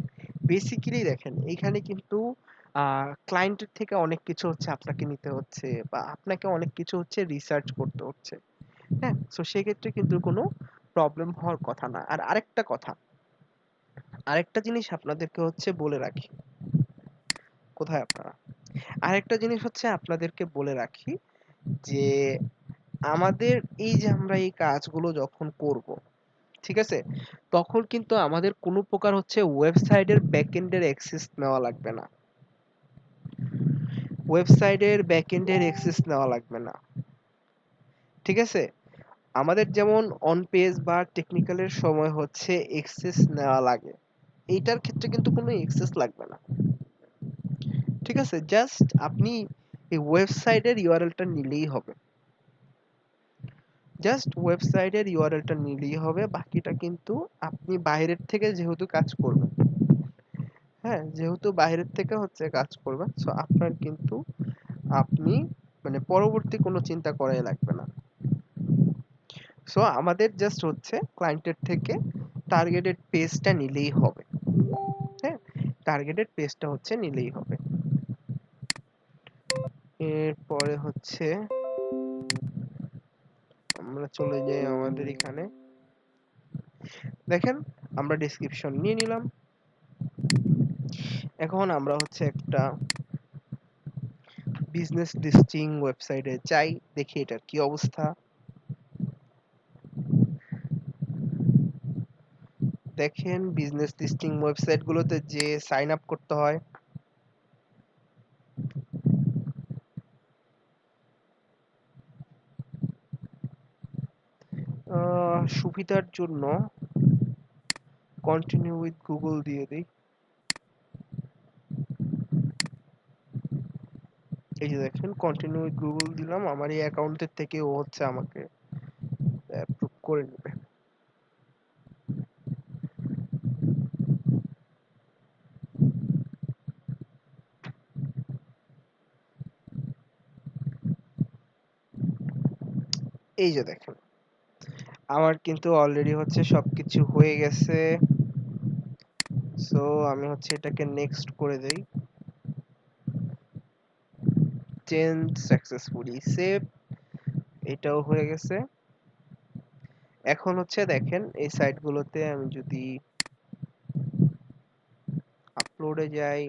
A: বেসিক্যালি দেখেন এইখানে কিন্তু ক্লায়েন্টের থেকে অনেক কিছু হচ্ছে আপনাকে নিতে হচ্ছে, বা আপনাকে অনেক কিছু হচ্ছে রিসার্চ করতে হচ্ছে। হ্যাঁ, সো সেক্ষেত্রে কিন্তু কোনো প্রবলেম হওয়ার কথা না। আর আরেকটা জিনিস আপনাদেরকে হচ্ছে বলে রাখি। কোথায় আপনারা? আরেকটা জিনিস হচ্ছে আপনাদেরকে বলে রাখি যে আমাদের এই যে আমরা এই কাজগুলো যখন করব, ঠিক আছে, তখন কিন্তু আমাদের কোনো প্রকার হচ্ছে ওয়েবসাইটের ব্যাকএন্ডের অ্যাক্সেস নেওয়া লাগবে না। ওয়েবসাইটের ব্যাকএন্ডের অ্যাক্সেস নেওয়া লাগবে না। ঠিক আছে, আমাদের যেমন অন পেজ বা টেকনিক্যালের সময় হচ্ছে অ্যাক্সেস নেওয়া লাগে, এইটার ক্ষেত্রে কিন্তু কোনো অ্যাক্সেস লাগবে না। ঠিক আছে, জাস্ট আপনি এই ওয়েবসাইটের ইউআরএলটা নিলেই হবে। জাস্ট ওয়েবসাইটের ইউআরএলটা নিলেই হবে, বাকিটা কিন্তু আপনি বাইরের থেকে যেহেতু কাজ করবেন, হ্যাঁ, যেহেতু বাইরের থেকে হচ্ছে কাজ করবেন, সো আপনার কিন্তু আপনি মানে পরবর্তী কোনো চিন্তা করাই লাগবে না। সো আমাদের জাস্ট হচ্ছে ক্লায়েন্টের থেকে টার্গেটেড পেজটা নিলেই হবে। হ্যাঁ, টার্গেটেড পেজটা হচ্ছে নিলেই হবে। এরপরে হচ্ছে আমরা চলে যাই আমাদের এখানে। দেখেন আমরা ডেসক্রিপশন নিয়ে নিলাম। এখন আমরা হচ্ছে একটা বিজনেস লিস্টিং ওয়েবসাইটে যাই, দেখি এটার কি অবস্থা। দেখেন বিজনেস লিস্টিং ওয়েবসাইটগুলোতে যে সাইন আপ করতে হয়। সুবিধার জন্য কন্টিনিউ উইথ গুগল দিয়ে দিই। এই যে দেখেন কন্টিনিউ উইথ গুগল দিলাম, আমার এই অ্যাকাউন্টের থেকে ও হচ্ছে আমাকে অ্যাপ্রুভ করে নেবে। এই যে দেখেন আমার কিন্তু অলরেডি হচ্ছে সবকিছু হয়ে গেছে। সো আমি হচ্ছে এটাকে নেক্সট করে দেই। চেঞ্জ সাকসেসফুলি সেভ, এটাও হয়ে গেছে। এখন হচ্ছে দেখেন এই সাইটগুলোতে আমি যদি আপলোডে যাই,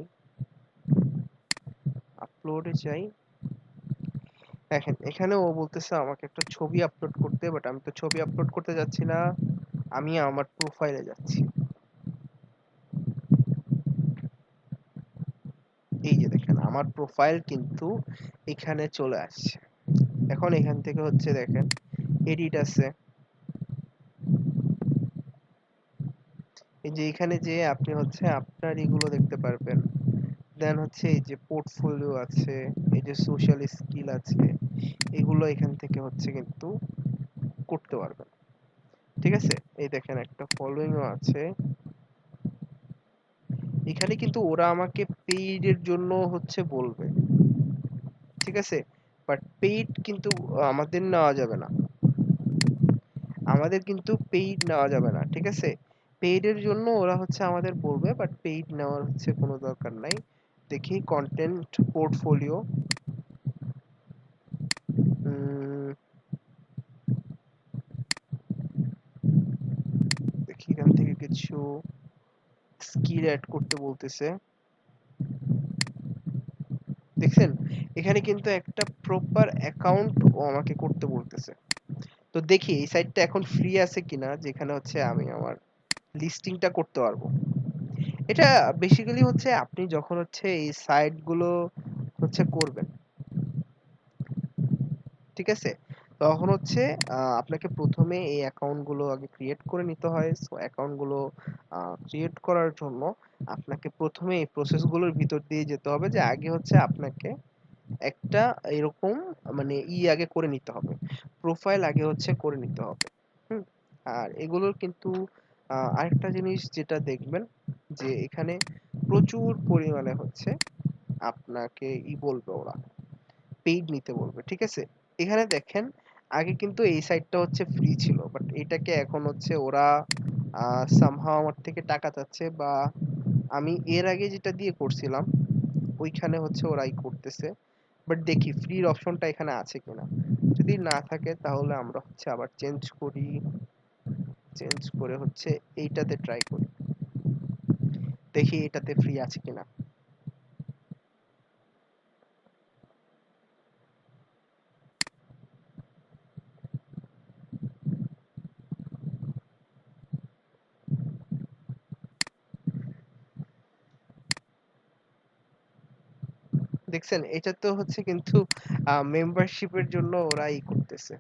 A: দেখেন এখানে ও বলতেছে আমাকে একটা ছবি আপলোড করতে, বাট আমি তো ছবি আপলোড করতে যাচ্ছি না, আমি আমার প্রোফাইলে যাচ্ছি। এই যে দেখেন আমার প্রোফাইল কিন্তু এখানে চলে আসছে। এখন এখান থেকে হচ্ছে দেখেন এডিট আছে, এই যে এখানে যে আপনি হচ্ছে আপনার এগুলো দেখতে পারবেন। দেন হচ্ছে এই যে পোর্টফোলিও আছে, এই যে সোশ্যাল স্কিল আছে, এগুলো এখান থেকে হচ্ছে কিন্তু করতে পারবেন। ঠিক আছে, এই দেখেন একটা ফলোইংও আছে। এখানে কিন্তু ওরা আমাকে পেইড এর জন্য হচ্ছে বলবে, ঠিক আছে, বাট পেইড কিন্তু আমাদের নেওয়া যাবে না, আমাদের কিন্তু পেইড নেওয়া যাবে না, ঠিক আছে। পেইড এর জন্য ওরা হচ্ছে আমাদের বলবে, বাট পেইড নেওয়ার হচ্ছে কোনো দরকার নাই। দেখি কন্টেন্ট পোর্টফোলিও, দেখি এখান থেকে কিছু স্কিল অ্যাড করতে বলতেছে। দেখছেন এখানে কিন্তু একটা প্রপার অ্যাকাউন্ট ও আমাকে করতে বলতেছে। তো দেখি এই সাইটটা এখন ফ্রি আছে কিনা, যেখানে হচ্ছে আমি আমার লিস্টিংটা করতে পারবো। এটা বেসিক্যালি হচ্ছে আপনি যখন হচ্ছে এই সাইট গুলো হচ্ছে করবেন, ঠিক আছে, তখন হচ্ছে আপনাকে প্রথমে এই অ্যাকাউন্ট গুলো আগে ক্রিয়েট করে নিতে হয়। সো অ্যাকাউন্ট গুলো ক্রিয়েট করার জন্য আপনাকে প্রথমে এই প্রসেস গুলোর ভিতর দিয়ে যেতে হবে, যে আগে হচ্ছে আপনাকে একটা এরকম মানে আগে করে নিতে হবে, প্রোফাইল আগে হচ্ছে করে নিতে হবে। হুম। আর এগুলোর কিন্তু আরেকটা জিনিস যেটা দেখবেন, যে এখানে প্রচুর পরিমাণে হচ্ছে আপনাকে বলবে ওরা, পেইড নিতে বলবে, ঠিক আছে। এখানে দেখেন আগে কিন্তু এই সাইটটা হচ্ছে ফ্রি ছিল, বাট এটাকে এখন হচ্ছে ওরা সামহাও আমার থেকে টাকা চাচ্ছে, বা আমি এর আগে যেটা দিয়ে করছিলাম ওইখানে হচ্ছে ওরাই করতেছে। বাট দেখি ফ্রির অপশনটা এখানে আছে কিনা, যদি না থাকে তাহলে আমরা হচ্ছে আবার চেঞ্জ করি, চেঞ্জ করে হচ্ছে এইটাতে ট্রাই করি, দেখি এটাতে ফ্রি আছে কিনা। দেখছেন এটা তো হচ্ছে কিন্তু মেম্বারশিপের জন্য ওরা করতেছে।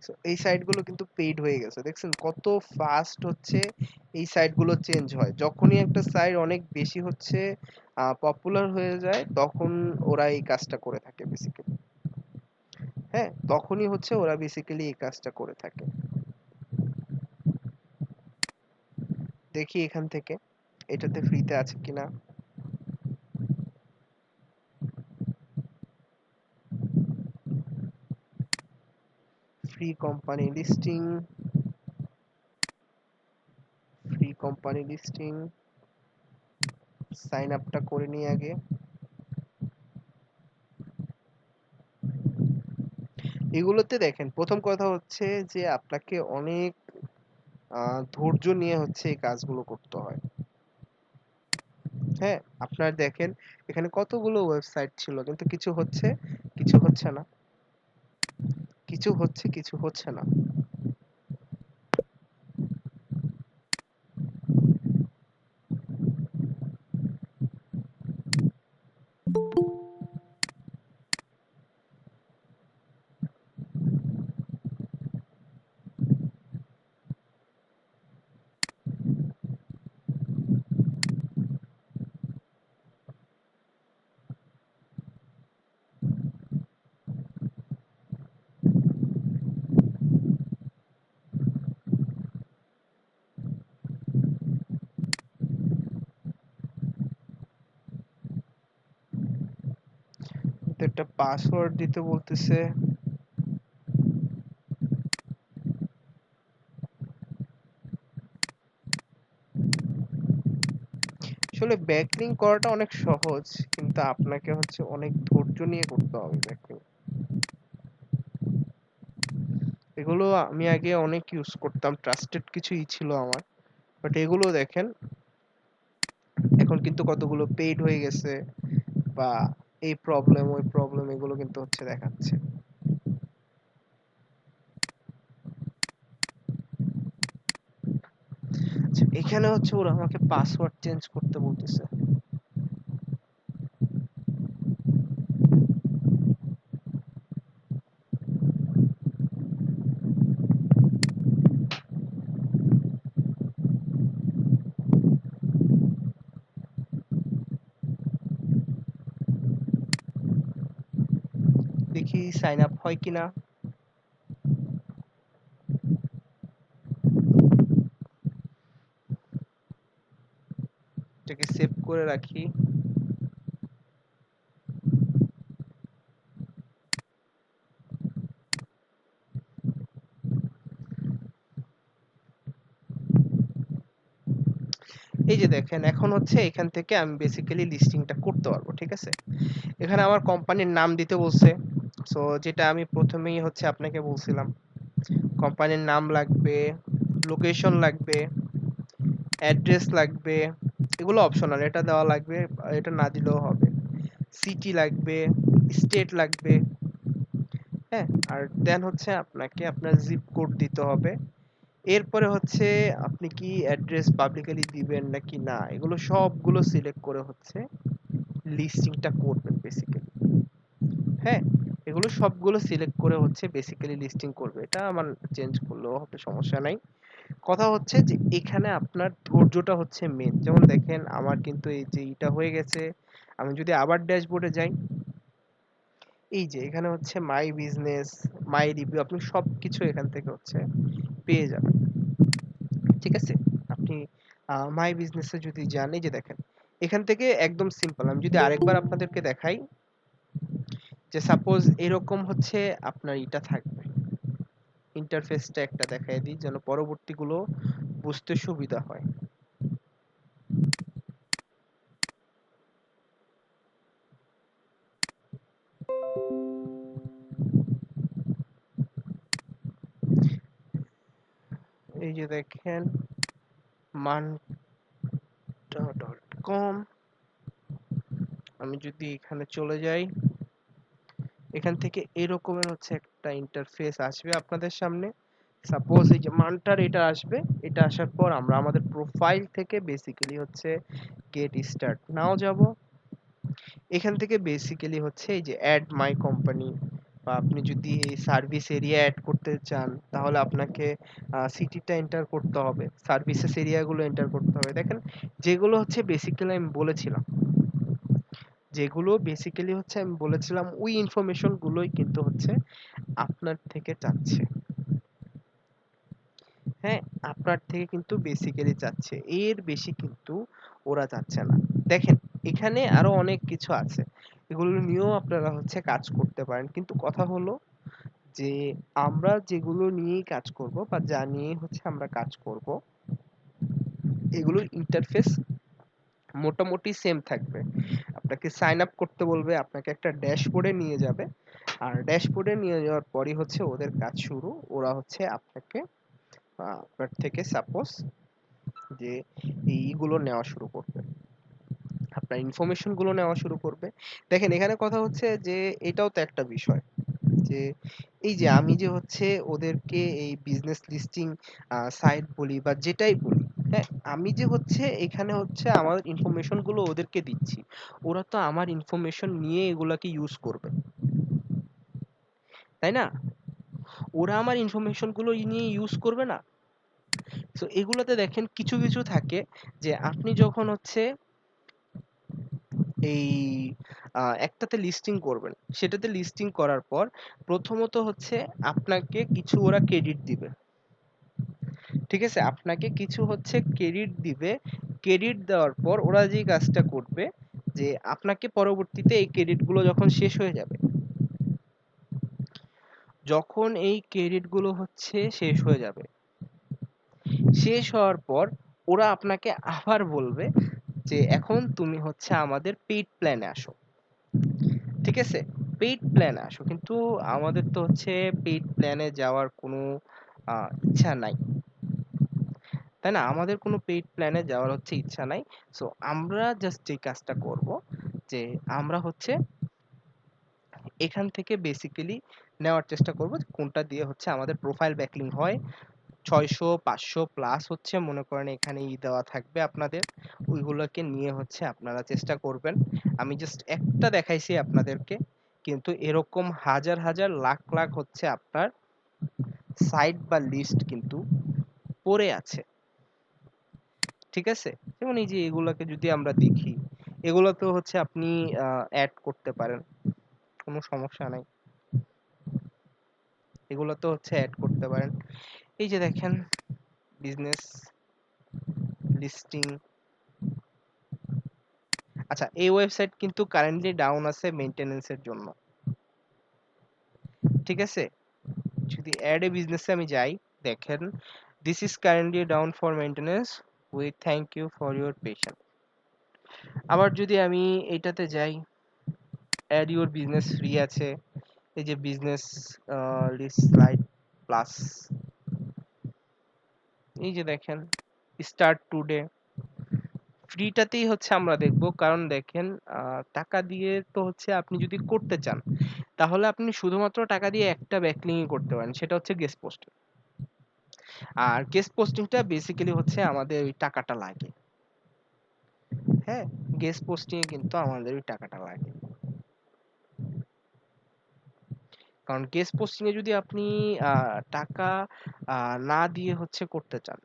A: So, এই সাইট গুলো কিন্তু পেইড হয়ে গেছে, দেখছেন কত ফাস্ট হচ্ছে এই সাইট গুলো চেঞ্জ হয়। যখনই একটা সাইট অনেক বেশি হচ্ছে পপুলার হয়ে যায়, তখন ওরা এই কাজটা করে থাকে বেসিক্যালি। হ্যাঁ, তখনই হচ্ছে ওরা বেসিক্যালি এই কাজটা করে থাকে। দেখি এখান থেকে এটাতে ফ্রিতে আছে কিনা। Free company listing, free company listing, sign আপটা করে নিই আগে। এগুলোতে দেখেন প্রথম কথা হচ্ছে যে আপনাকে অনেক ধৈর্য নিয়ে হচ্ছে এই কাজগুলো করতে হয়। হ্যাঁ, আপনার দেখেন এখানে কতগুলো ওয়েবসাইট ছিল, কিন্তু কিছু হচ্ছে কিছু হচ্ছে না, কিছু হচ্ছে কিছু হচ্ছে না। তো একটা পাসওয়ার্ড দিতে বলতেছে। আসলে ব্যাকলিং করাটা অনেক সহজ, কিন্তু আপনাকে হচ্ছে অনেক ধৈর্য নিয়ে করতে হবে ব্যাকলিং। এগুলো আমি আগে অনেক ইউজ করতাম, ট্রাস্টেড কিছুই ছিল আমার, বাট এগুলো দেখেন এখন কিন্তু কতগুলো পেইড হয়ে গেছে, বা এই প্রবলেম ওই প্রবলেম এগুলো কিন্তু হচ্ছে দেখাচ্ছে। আচ্ছা, এখানে হচ্ছে ওরা আমাকে পাসওয়ার্ড চেঞ্জ করতে বলতেছে। দেখি সাইন আপ হয় কিনা। এটাকে সেভ করে রাখি। এই যে দেখেন এখন হচ্ছে এখান থেকে আমি বেসিক্যালি লিস্টিংটা করতে পারবো, ঠিক আছে। এখানে আমার কোম্পানির নাম দিতে বলছে, সো যেটা আমি প্রথমেই হচ্ছে আপনাকে বলছিলাম, কোম্পানির নাম লাগবে, লোকেশন লাগবে, অ্যাড্রেস লাগবে, এগুলো অপশনাল, এটা দেওয়া লাগবে, এটা না দিলেও হবে। সিটি লাগবে, স্টেট লাগবে, হ্যাঁ। আর দেন হচ্ছে আপনাকে আপনার জিপ কোড দিতে হবে। এরপরে হচ্ছে আপনি কি অ্যাড্রেস পাবলিকলি দিবেন নাকি না, এগুলো সবগুলো সিলেক্ট করে হচ্ছে লিস্টিংটা করবেন বেসিক্যালি। হ্যাঁ, এগুলো সবগুলো সিলেক্ট করে হচ্ছে বেসিক্যালি লিস্টিং করবে। এটা আমার চেঞ্জ করলেও হবে, সমস্যা নাই। কথা হচ্ছে যে এখানে আপনার ধৈর্যটা হচ্ছে মেন। যেমন দেখেন আমার কিন্তু এই যে এটা হয়ে গেছে। আমি যদি আবার ড্যাশবোর্ডে যাই, এই যে এখানে হচ্ছে মাই বিজনেস, মাই রিভিউ, আপনি সবকিছু এখান থেকে হচ্ছে পেয়ে যাবেন, ঠিক আছে। আপনি মাই বিজনেসে যদি যান, এই যে দেখেন এখান থেকে একদম সিম্পল। আমি যদি আরেকবার আপনাদেরকে দেখাই, যে সাপোজ এরকম হচ্ছে আপনার এটা থাকবে, ইন্টারফেসটা একটা দেখাই দিই যেন পরবর্তীগুলো বুঝতে সুবিধা হয়। এই যে দেখেন মান্টা.কম, আমি যদি এখানে চলে যাই, এখান থেকে এরকমের হচ্ছে একটা ইন্টারফেস আসবে আপনাদের সামনে। সাপোজ এই যে মানটার এটা আসবে, এটা আসার পর আমরা আমাদের প্রোফাইল থেকে বেসিক্যালি হচ্ছে গেট স্টার্ট নাও যাব। এখান থেকে বেসিক্যালি হচ্ছে এই যে অ্যাড মাই কোম্পানি, বা আপনি যদি এই সার্ভিস এরিয়া অ্যাড করতে চান তাহলে আপনাকে সিটিটা এন্টার করতে হবে, সার্ভিসেস এরিয়াগুলো এন্টার করতে হবে। দেখেন যেগুলো হচ্ছে বেসিক্যালি আমি বলেছিলাম, ওই ইনফরমেশন গুলোই কিন্তু হচ্ছে আপনার থেকে চাচ্ছে। হ্যাঁ, আপনার থেকে কিন্তু বেসিক্যালি চাচ্ছে, এর বেশি কিন্তু ওরা চাচ্ছে না। দেখেন এখানে আরো অনেক কিছু আছে, এগুলো নিয়েও আপনারা হচ্ছে কাজ করতে পারেন, কিন্তু কথা হলো যে আমরা যেগুলো নিয়েই কাজ করব বা যা নিয়ে হচ্ছে আমরা কাজ করব, এগুলোর ইন্টারফেস মোটামুটি সেম থাকবে। আপনাকে সাইন আপ করতে বলবে, আপনাকে একটা ড্যাশবোর্ডে নিয়ে যাবে, আর ড্যাশবোর্ডে নিয়ে যাওয়ার পরই হচ্ছে ওদের কাজ শুরু। ওরা হচ্ছে আপনাকে আপনার থেকে সাপোজ যে এইগুলো নেওয়া শুরু করবে, আপনার ইনফরমেশন গুলো নেওয়া শুরু করবে। দেখেন এখানে কথা হচ্ছে যে এটাও তো একটা বিষয়, যে এই যে আমি যে হচ্ছে ওদেরকে এই বিজনেস লিস্টিং সাইট বলি বা যেটাই বলি, হ্যাঁ, আমি যে হচ্ছে এখানে হচ্ছে আমার ইনফরমেশন গুলো ওদেরকে দিচ্ছি, ওরা তো আমার ইনফরমেশন নিয়ে এগুলাকে ইউজ করবে, তাই না? ওরা আমার ইনফরমেশন গুলো নিয়ে ইউজ করবে না। তো এগুলোতে দেখেন কিছু কিছু থাকে, যে আপনি যখন হচ্ছে এই একটাতে লিস্টিং করবেন, সেটাতে লিস্টিং করার পর প্রথমত হচ্ছে আপনাকে কিছু ওরা ক্রেডিট দিবে, ঠিক আছে। আপনাকে কিছু হচ্ছে ক্রেডিট দিবে। ক্রেডিট দেওয়ার পর ওরা যে কাজটা করবে, যে আপনাকে পরবর্তীতে এই ক্রেডিট গুলো যখন শেষ হয়ে যাবে, যখন এই ক্রেডিট গুলো হচ্ছে শেষ হয়ে যাবে, শেষ হওয়ার পর ওরা আপনাকে আবার বলবে যে এখন তুমি হচ্ছে আমাদের পেইড প্ল্যানে আসো। ঠিক আছে? পেইড প্ল্যানে আসো। কিন্তু আমাদের তো হচ্ছে পেইড প্ল্যানে যাওয়ার কোনো ইচ্ছা নাই। তাই না? আমাদের কোনো পেইড প্ল্যানে যাওয়ার হচ্ছে ইচ্ছা নাই। সো আমরা জাস্ট যে কাজটা করব যে আমরা হচ্ছে এখান থেকে বেসিক্যালি নেওয়ার চেষ্টা করব যে কোনটা দিয়ে হচ্ছে আমাদের প্রোফাইল ব্যাকলিং হয়। 600 500 প্লাস হচ্ছে মনে করেন এখানে দেওয়া থাকবে আপনাদের। ওইগুলোকে নিয়ে হচ্ছে আপনারা চেষ্টা করবেন। আমি জাস্ট একটা দেখাইছি আপনাদেরকে। কিন্তু এরকম হাজার হাজার লাখ লাখ হচ্ছে আপনার সাইট বা লিস্ট কিন্তু পড়ে আছে। ঠিক আছে? যেমন এই যে এগুলাকে যদি আমরা দেখি, এগুলোতেও হচ্ছে আপনি এড করতে পারেন। কোনো সমস্যা নাই। এগুলোতেও হচ্ছে এড করতে পারেন। এই যে দেখেন বিজনেস লিস্টিং। আচ্ছা, এই ওয়েবসাইট কিন্তু কারেন্টলি ডাউন আছে মেইনটেনেন্স এর জন্য। ঠিক আছে? যদি অ্যাড এ বিজনেসে আমি যাই, দেখেন this is currently down for maintenance, we thank you for your patience. আবার যদি আমি এইটাতে যাই, অ্যাড ইওর বিজনেস ফ্রি আছে। এই যে বিজনেস লিস্ট স্লাইড প্লাস, এই যে দেখেন স্টার্ট টুডে। ফ্রিটাতেই হচ্ছে আমরা দেখব, কারণ দেখেন টাকা দিয়ে তো হচ্ছে আপনি যদি করতে চান তাহলে আপনি শুধুমাত্র টাকা দিয়ে একটা ব্যাকলিংই করতে পারেন, সেটা হচ্ছে গেস্ট পোস্টিং। আর গেস্ট পোস্টিংটা বেসিক্যালি হচ্ছে আমাদের ওই টাকাটা লাগে। হ্যাঁ, গেস্ট পোস্টিং এ কিন্তু আমাদের ওই টাকাটা লাগে। কারণ গেস্ট পোস্টিং এ যদি আপনি টাকা না দিয়ে হচ্ছে করতে চান,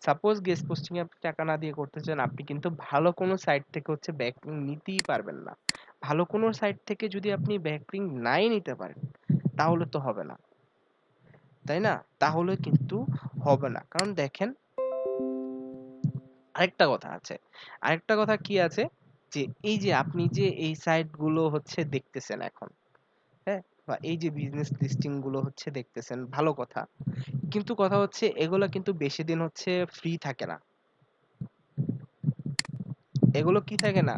A: সাপোজ গেস্ট পোস্টিং এ আপনি টাকা না দিয়ে করতে চান, আপনি কিন্তু ভালো কোনো সাইট থেকে হচ্ছে ব্যাকলিং নিতেই পারবেন না। ভালো কোনো সাইট থেকে যদি আপনি ব্যাকলিং নাই নিতে পারেন তাহলে তো হবে না, তাই না? তাহলে কিন্তু হবে না। কারণ দেখেন আরেকটা কথা আছে। আরেকটা কথা কি আছে, যে এই যে আপনি যে এই সাইট গুলো হচ্ছে দেখতেছেন এখন, হ্যাঁ? বা এই যে বিজনেস লিস্টিং গুলো হচ্ছে দেখতেছেন, ভালো কথা। কিন্তু কথা হচ্ছে এগুলো কিন্তু বেশি দিন হচ্ছে ফ্রি থাকে না। এগুলো কি থাকে না?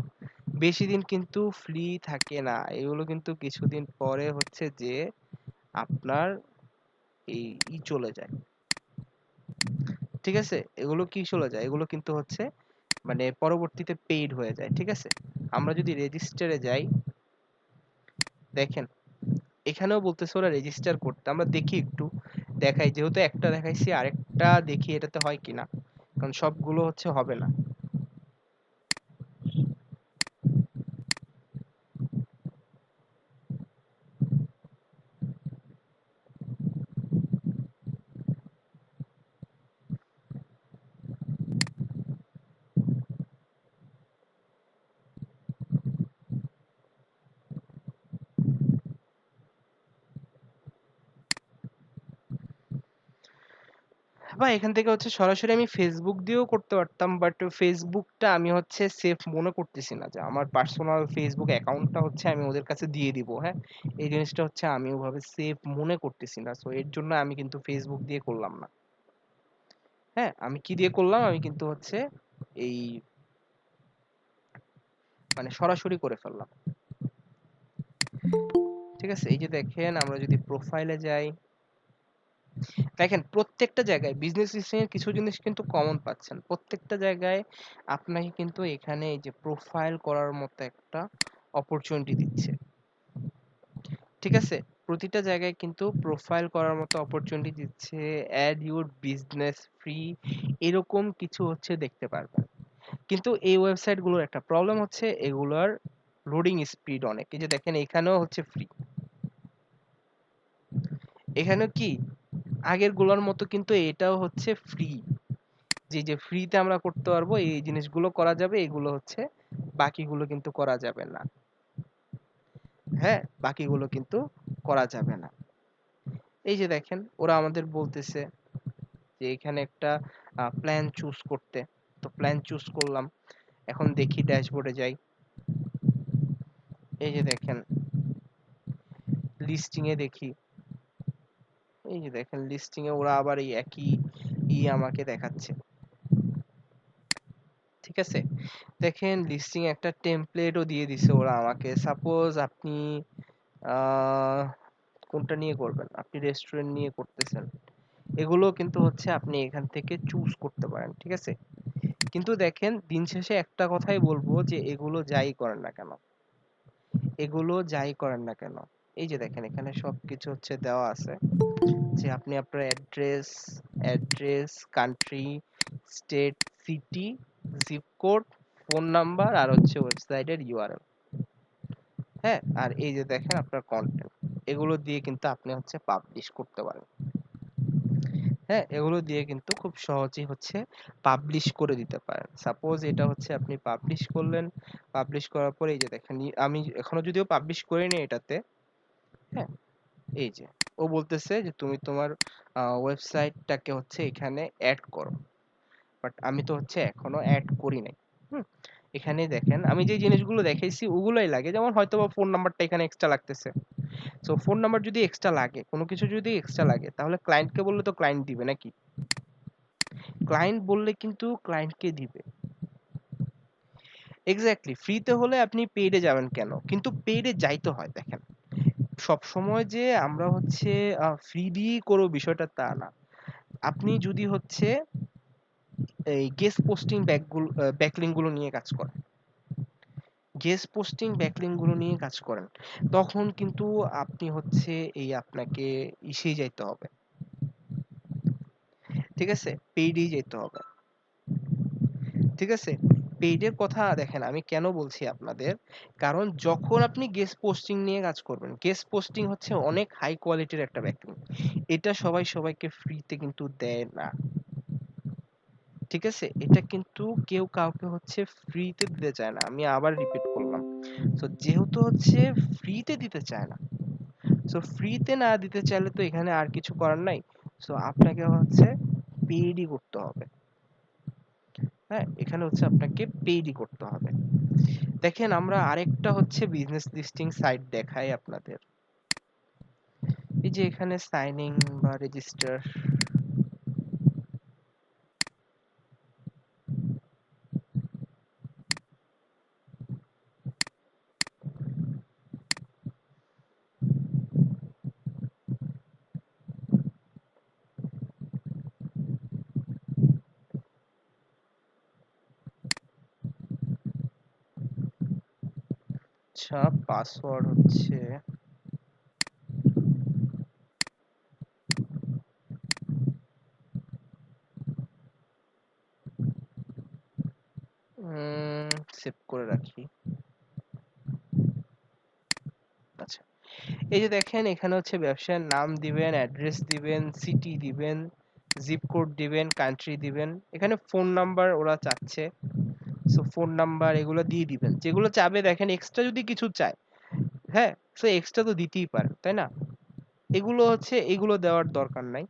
A: বেশি দিন কিন্তু ফ্রি থাকে না। এগুলো কিন্তু কিছুদিন পরে হচ্ছে যে আপনার এই চলে যায়। ঠিক আছে? এগুলো কি চলে যায়? এগুলো কিন্তু হচ্ছে মানে পরবর্তীতে পেইড হয়ে যায়। ঠিক আছে? আমরা যদি রেজিস্টারে যাই, দেখেন এখানেও বলতেছে ওরা রেজিস্টার করতে। আমরা দেখি একটু, দেখাই, যেহেতু একটা দেখাইছি আরেকটা দেখি এটাতে হয় কিনা, কারণ সবগুলো হচ্ছে হবে না। বা এখান থেকে হচ্ছে সরাসরি আমি ফেসবুক দিয়েও করতে পারতাম, বাট ফেসবুকটা আমি হচ্ছে সেফ মনে করতেছি না যে আমার পার্সোনাল ফেসবুক অ্যাকাউন্টটা হচ্ছে আমি ওদের কাছে দিয়ে দিব। হ্যাঁ, এই জিনিসটা হচ্ছে আমি ওভাবে সেফ মনে করতেছি না। সো এর জন্য আমি কিন্তু ফেসবুক দিয়ে করলাম না। হ্যাঁ, আমি কি দিয়ে করলাম, আমি কিন্তু হচ্ছে এই মানে সরাসরি করে ফেললাম। ঠিক আছে? এই যে দেখেন আমরা যদি প্রোফাইলে যাই, দেখেন প্রত্যেকটা জায়গায় বিজনেস লিস্টিং এর কিছু জিনিস কিন্তু কমন পাচ্ছেন। প্রত্যেকটা জায়গায় আপনাকে কিন্তু এখানে এই যে প্রোফাইল করার মতো একটা অপরচুনিটি দিচ্ছে। ঠিক আছে? প্রতিটা জায়গায় কিন্তু প্রোফাইল করার মতো অপরচুনিটি দিচ্ছে। অ্যাড ইউর বিজনেস ফ্রি, এরকম কিছু হচ্ছে দেখতে পারবেন। কিন্তু এই ওয়েবসাইট গুলোর একটা প্রবলেম হচ্ছে এগুলোর লোডিং স্পিড অনেক। এই যে দেখেন এখানেও হচ্ছে ফ্রি, এখানেও কি আগের গুলোর মতো কিন্তু এটাও হচ্ছে ফ্রি। যে ফ্রিতে আমরা করতে পারবো এই জিনিসগুলো করা যাবে, এগুলো হচ্ছে বাকিগুলো কিন্তু করা যাবে না। হ্যাঁ, বাকিগুলো কিন্তু করা যাবে না। এই যে দেখেন ওরা আমাদের বলতেছে যে এখানে একটা প্ল্যান চুজ করতে। তো প্ল্যান চুজ করলাম। এখন দেখি ড্যাশবোর্ডে যাই। এই যে দেখেন লিস্টিং এ দেখি। এই যে দেখেন লিস্টিং এ ওরা আবার এই একই আমাকে দেখাচ্ছে। ঠিক আছে? দেখেন লিস্টিং একটা টেমপ্লেটও দিয়ে দিছে ওরা আমাকে। সাপোজ আপনি আহ, কোনটা নিয়ে করবেন, আপনি রেস্টুরেন্ট নিয়ে করতেছেন, এগুলো কিন্তু হচ্ছে আপনি এখান থেকে চুজ করতে পারেন। ঠিক আছে? কিন্তু দেখেন দিন শেষে একটা কথাই বলবো যে এগুলো যাই করেন না কেন, এই যে দেখেন এখানে সবকিছু হচ্ছে দেওয়া আছে যে আপনি আপনার address, country, state, city, zip code, phone number আর হচ্ছে ওয়েবসাইটের ইউআরএল। হ্যাঁ, আর এই যে দেখেন আপনার কন্টেন্ট, এগুলো দিয়ে কিন্তু আপনি হচ্ছে পাবলিশ করতে পারেন। হ্যাঁ, এগুলো দিয়ে কিন্তু খুব সহজেই হচ্ছে পাবলিশ করে দিতে পারেন। সাপোজ এটা হচ্ছে আপনি পাবলিশ করলেন, পাবলিশ করার পরে এই যে দেখেন আমি এখনো যদিও পাবলিশ করিনি এটাতে। হ্যাঁ, এই যে ও বলতেছে যে তুমি তোমার ওয়েবসাইটটাকে হচ্ছে এখানে অ্যাড করো, বাট আমি তো হচ্ছে এখনো অ্যাড করি নাই। হুম, এখানে দেখেন আমি যে জিনিসগুলো দেখাইছি ওগুলাই লাগে, যেমন হয়তো বা ফোন নাম্বারটা এখানে এক্সট্রা লাগতেছে। সো ফোন নাম্বার যদি এক্সট্রা লাগে, কোনো কিছু যদি এক্সট্রা লাগে, তাহলে ক্লায়েন্টকে বললে তো ক্লায়েন্ট দিবে নাকি? ক্লায়েন্ট বললে কিন্তু ক্লায়েন্টকে দিবে। এক্স্যাক্টলি, ফ্রিতে হলে আপনি পেইডে যাবেন কেন? কিন্তু পেইডে যাইতে হয়। দেখেন সব সময় যে আমরা হচ্ছে ফ্রি দিয়েই করব বিষয়টা তা না। আপনি যদি হচ্ছে এই গেস্ট পোস্টিং ব্যাকলিংক গুলো নিয়ে কাজ করেন, তখন কিন্তু আপনি হচ্ছে এই আপনাকে ইসেই যাইতে হবে। ঠিক আছে? পেইডেই যেতে হবে। ঠিক আছে? পেইডের কথা দেখেন আমি কেন বলছি আপনাদের, কারণ যখন আপনি গেস্ট পোস্টিং নিয়ে কাজ করবেন, গেস্ট পোস্টিং হচ্ছে অনেক হাই কোয়ালিটির একটা ব্যাকলিংক। এটা সবাই সবাইকে ফ্রিতে কিন্তু দেয় না। ঠিক আছে? এটা কিন্তু কেউ কাউকে হচ্ছে ফ্রিতে দিতে চায় না। আমি আবার রিপিট করলাম। সো যেহেতু হচ্ছে ফ্রিতে দিতে চায় না, সো ফ্রিতে না দিতে চাইলে তো এখানে আর কিছু করার নাই। সো আপনাকে হচ্ছে পেইডই করতে হবে। হ্যাঁ, এখানে হচ্ছে আপনাকে পেইডই করতে হবে। দেখেন আমরা আরেকটা হচ্ছে বিজনেস লিস্টিং সাইট দেখাই আপনাদের। এই যে এখানে সাইনিং বা রেজিস্টার, আচ্ছা পাসওয়ার্ড হচ্ছে সেভ করে রাখি। আচ্ছা, এই যে দেখেন এখানে হচ্ছে ব্যবসার নাম দিবেন, অ্যাড্রেস দিবেন, সিটি দিবেন, জিপ কোড দিবেন, কান্ট্রি দিবেন। এখানে ফোন নাম্বার ওরা চাচ্ছে, সো ফোন নাম্বার এগুলো দিয়ে দিবেন। যেগুলো চাবে দেখেন এক্সট্রা যদি কিছু চায়, হ্যাঁ, সো এক্সট্রা তো দিতেই পারেন, তাই না? এগুলো হচ্ছে এগুলো দেওয়ার দরকার নাই,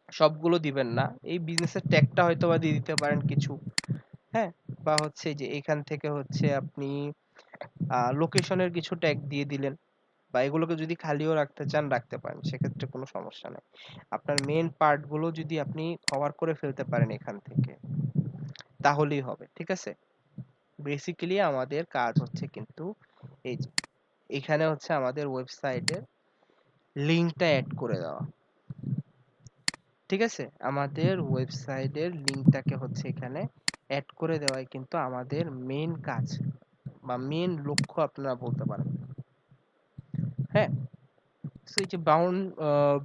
A: সবগুলো দিবেন না। এই বিজনেসের ট্যাগটা হয়তো বা দিয়ে দিতে পারেন কিছু। হ্যাঁ, বা হচ্ছে যে এখান থেকে হচ্ছে আপনি লোকেশনের কিছু ট্যাগ দিয়ে দিলেন, বা এগুলোকে যদি খালিও রাখতে চান রাখতে পারেন, সেক্ষেত্রে কোনো সমস্যা নেই। আপনার মেন পার্ট গুলো যদি আপনি কভার করে ফেলতে পারেন এখান থেকে, তাহলেই হবে। ঠিক আছে? বেসিক্যালি আমাদের কাজ হচ্ছে কিন্তু এই যে এখানে হচ্ছে আমাদের ওয়েবসাইটের লিংকটা অ্যাড করে দেওয়া। ঠিক আছে? আমাদের ওয়েবসাইটের লিংকটাকে হচ্ছে এখানে অ্যাড করে দেওয়াই কিন্তু আমাদের মেন কাজ বা মেন লক্ষ্য আপনারা বলতে পারেন। হ্যাঁ, সো এই যে বাউন্ড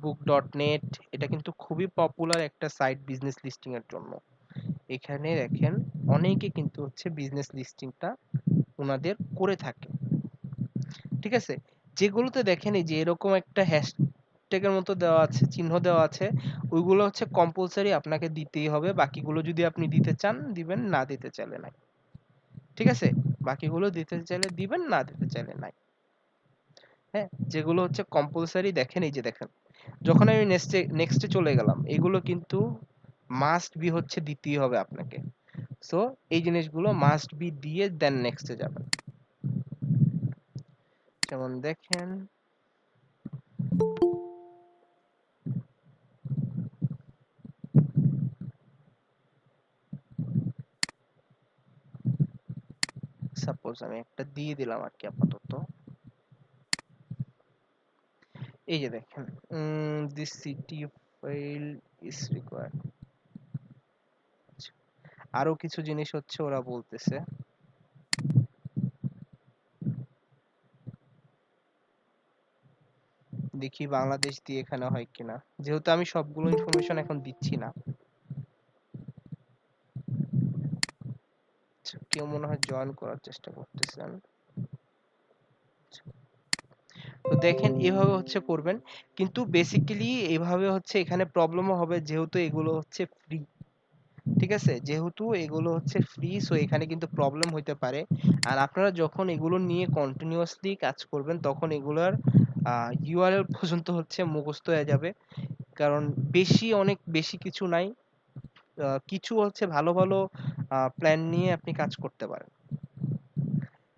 A: বুক ডট নেট, এটা কিন্তু খুবই পপুলার একটা সাইট বিজনেস লিস্টিং এর জন্য। এখানে দেখেন অনেকে কিন্তু হচ্ছে বিজনেস লিস্টিংটা ওনাদের করে থাকে। ঠিক আছে? যেগুলোতে দেখেন এই যে এরকম একটা হ্যাশট্যাগের মতো দেওয়া আছে, চিহ্ন দেওয়া আছে, ওইগুলো হচ্ছে কম্পালসারি আপনাকে দিতেই হবে। বাকিগুলো যদি আপনি দিতে চান দিবেন, না দিতে চাইলে নাই। ঠিক আছে? বাকিগুলো দিতে চাইলে দিবেন, না দিতে চাইলে নাই। হ্যাঁ, যেগুলো হচ্ছে কম্পালসারি দেখেন এই যে দেখেন, যখন আমি নেক্সটে চলে গেলাম, এগুলো কিন্তু মাস্ট বি হচ্ছে দিতেই হবে আপনাকে। সো এই জিনিসগুলো মাস্ট বি দিয়ে দেন নেক্সটে যাবেন। যেমন দেখেন সাপোজ আমি একটা দিয়ে দিলাম আর কি আপাতত। এই যে দেখেন, this city file is required. আরো কিছু জিনিস হচ্ছে ওরা বলতেছে। দেখি বাংলাদেশ দিয়ে এখানে হয় কিনা, যেহেতু আমি সবগুলো ইনফরমেশন এখন দিচ্ছি না। আচ্ছা, কেউ মনে হয় জয়েন করার চেষ্টা করতেছেন। তো দেখেন এভাবে হচ্ছে করবেন, কিন্তু বেসিক্যালি এভাবে হচ্ছে এখানে প্রবলেমও হবে, যেহেতু এগুলো হচ্ছে ফ্রি। ঠিক আছে, যেহেতু এগুলো হচ্ছে ফ্রি, সো এখানে কিন্তু প্রবলেম হইতে পারে। আর আপনারা যখন এগুলো নিয়ে কন্টিনিউয়াসলি কাজ করবেন তখন এগুলোর ইউআরএল পর্যন্ত হচ্ছে মুখস্থ হয়ে যাবে। কারণ অনেক বেশি কিছু নাই। কিছু হচ্ছে ভালো ভালো প্ল্যান নিয়ে আপনি কাজ করতে পারেন।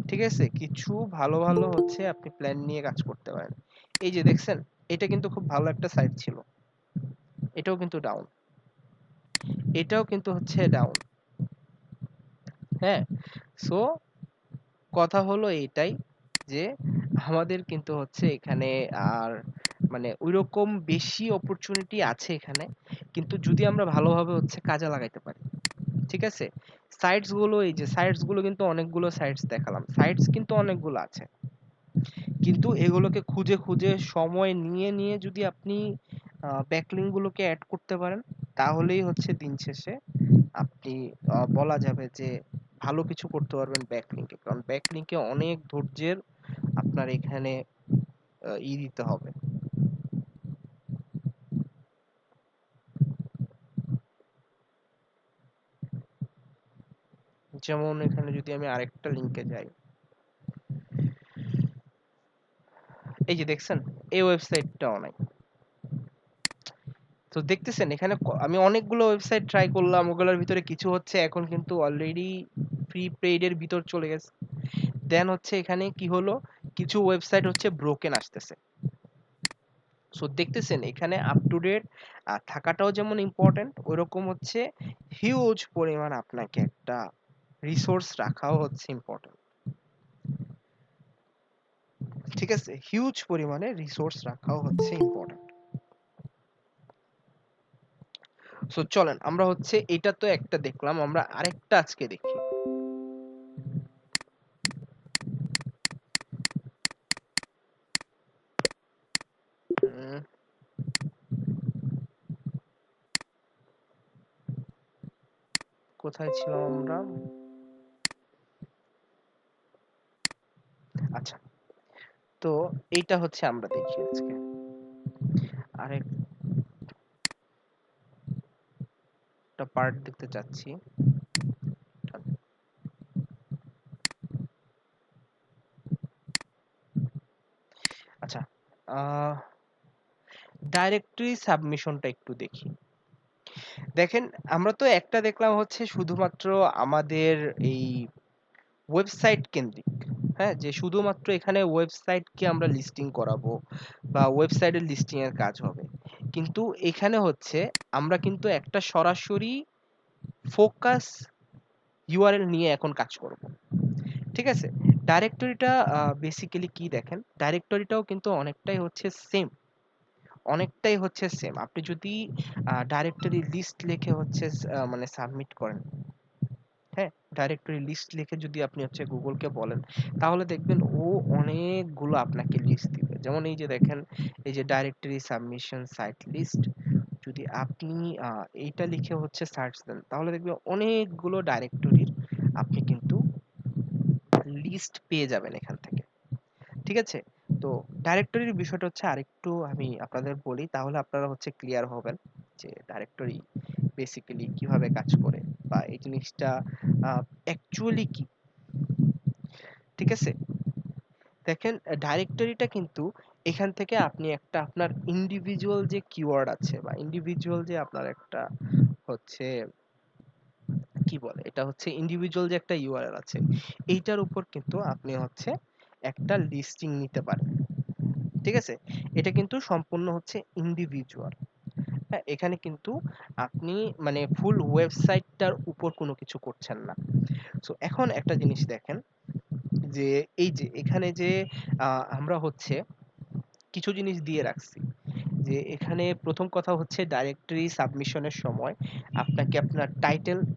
A: ঠিক আছে, কিছু ভালো ভালো হচ্ছে আপনি প্ল্যান নিয়ে কাজ করতে পারেন। এই যে দেখছেন, এটা কিন্তু খুব ভালো একটা সাইট ছিল। এটাও কিন্তু ডাউন, এটাও কিন্তু হচ্ছে ডাউন। হ্যাঁ, সো কথা হলো এইটাই, যে আমাদের কিন্তু হচ্ছে এখানে আর মানে ওইরকম বেশি অপরচুনিটি আছে এখানে, কিন্তু যদি আমরা ভালোভাবে হচ্ছে কাজে লাগাইতে পারি। ঠিক আছে, সাইটস গুলো, এই যে সাইটস গুলো কিন্তু অনেকগুলো সাইটস দেখালাম, সাইটস কিন্তু অনেকগুলো আছে, কিন্তু এগুলোকে খুঁজে খুঁজে সময় নিয়ে নিয়ে যদি আপনি ব্যাকলিঙ্ক গুলোকে অ্যাড করতে পারেন, তাহলেই হচ্ছে দিন শেষে আপনি বলা যাবে যে ভালো কিছু করতে পারবেন ব্যাকলিঙ্কে। কারণ ব্যাকলিঙ্কে অনেক ধৈর্যের আপনার এখানে দিতে হবে। যেমন এখানে যদি আমি আরেকটা লিঙ্কে যাই, এই যে দেখছেন, এই ওয়েবসাইটটাও নাই। তো দেখতেছেন এখানে আমি অনেকগুলো ওয়েবসাইট ট্রাই করলাম, ওগুলোর ভিতরে কিছু হচ্ছে এখন কিন্তু অলরেডি ফ্রি পেইড এর ভিতর চলে গেছে। দেন হচ্ছে এখানে কি হলো, কিছু ওয়েবসাইট হচ্ছে ব্রোকেন আসতেছে। সো দেখতেছেন এখানে আপ টু ডেট থাকাটাও যেমন ইম্পর্টেন্ট, ওইরকম হচ্ছে হিউজ পরিমাণ আপনাকে একটা রিসোর্স রাখাও হচ্ছে ইম্পর্টেন্ট। ঠিক আছে, হিউজ পরিমাণে রিসোর্স রাখাও হচ্ছে ইম্পর্টেন্ট। সো চলেন আমরা হচ্ছে এটা তো একটা দেখলাম, আমরা আরেকটা আজকে দেখি। উম, কোথায় ছিলাম আমরা? আচ্ছা, তো এইটা হচ্ছে আমরা দেখি আজকে আরেকটা পার্ট দেখতে চাচ্ছি। আচ্ছা, ডাইরেক্টরি সাবমিশনটা একটু দেখি। দেখেন, আমরা তো একটা দেখলাম হচ্ছে শুধুমাত্র আমাদের এই ওয়েবসাইট কেন্দ্রিক। হ্যাঁ, যে শুধুমাত্র এখানে ওয়েবসাইটকে আমরা লিস্টিং করাবো বা ওয়েবসাইটের লিস্টিং এর কাজ হবে, কিন্তু এখানে হচ্ছে আমরা কিন্তু একটা সরাসরি ফোকাস ইউআরএল নিয়ে এখন কাজ করব। ঠিক আছে, ডাইরেক্টরিটা বেসিক্যালি কি দেখেন, ডাইরেক্টরিটাও কিন্তু অনেকটাই হচ্ছে সেম। আপনি যদি ডাইরেক্টরি লিস্ট লিখে হচ্ছে মানে সাবমিট করেন, হ্যাঁ, ডাইরেক্টরি লিস্ট লিখে যদি আপনি হচ্ছে গুগলকে বলেন, তাহলে দেখবেন ও অনেকগুলো আপনাকে লিস্ট দিবে। যেমন এই যে দেখেন, এই যে ডাইরেক্টরি সাবমিশন সাইট লিস্ট, যদি আপনি এইটা লিখে হচ্ছে সার্চ দেন, তাহলে দেখবেন অনেকগুলো ডাইরেক্টরির আপনি কিন্তু লিস্ট পেয়ে যাবেন এখান থেকে। ঠিক আছে, তো ডাইরেক্টরির বিষয়টা হচ্ছে আরেকটু আমি আপনাদের বলি, তাহলে আপনারা হচ্ছে ক্লিয়ার হবেন যে ডাইরেক্টরি বেসিক্যালি কিভাবে কাজ করে বা এই জিনিসটা অ্যাকচুয়ালি কি। ঠিক আছে, দেখেন ডাইরেক্টরিটা কিন্তু এখান থেকে আপনি একটা আপনার ইন্ডিভিজুয়াল যে কিওয়ার্ড আছে বা ইন্ডিভিজুয়াল যে আপনার একটা হচ্ছে কি বলে, এটা হচ্ছে ইন্ডিভিজুয়াল যে একটা ইউআরএল আছে, এইটার উপর কিন্তু আপনি হচ্ছে একটা লিস্টিং নিতে পারেন। ঠিক আছে, এটা কিন্তু সম্পূর্ণ হচ্ছে ইন্ডিভিজুয়াল। হ্যাঁ, এখানে কিন্তু আপনি মানে ফুল ওয়েবসাইটটার উপর কোনো কিছু করছেন না। সো এখন একটা জিনিস দেখেন, যে এই যে এখানে যে আমরা হচ্ছে কিছু জিনিস দিয়ে রাখছি, যে এখানে প্রথম কথা হচ্ছে ডাইরেক্টরি সাবমিশনের সময় আপনাকে আপনার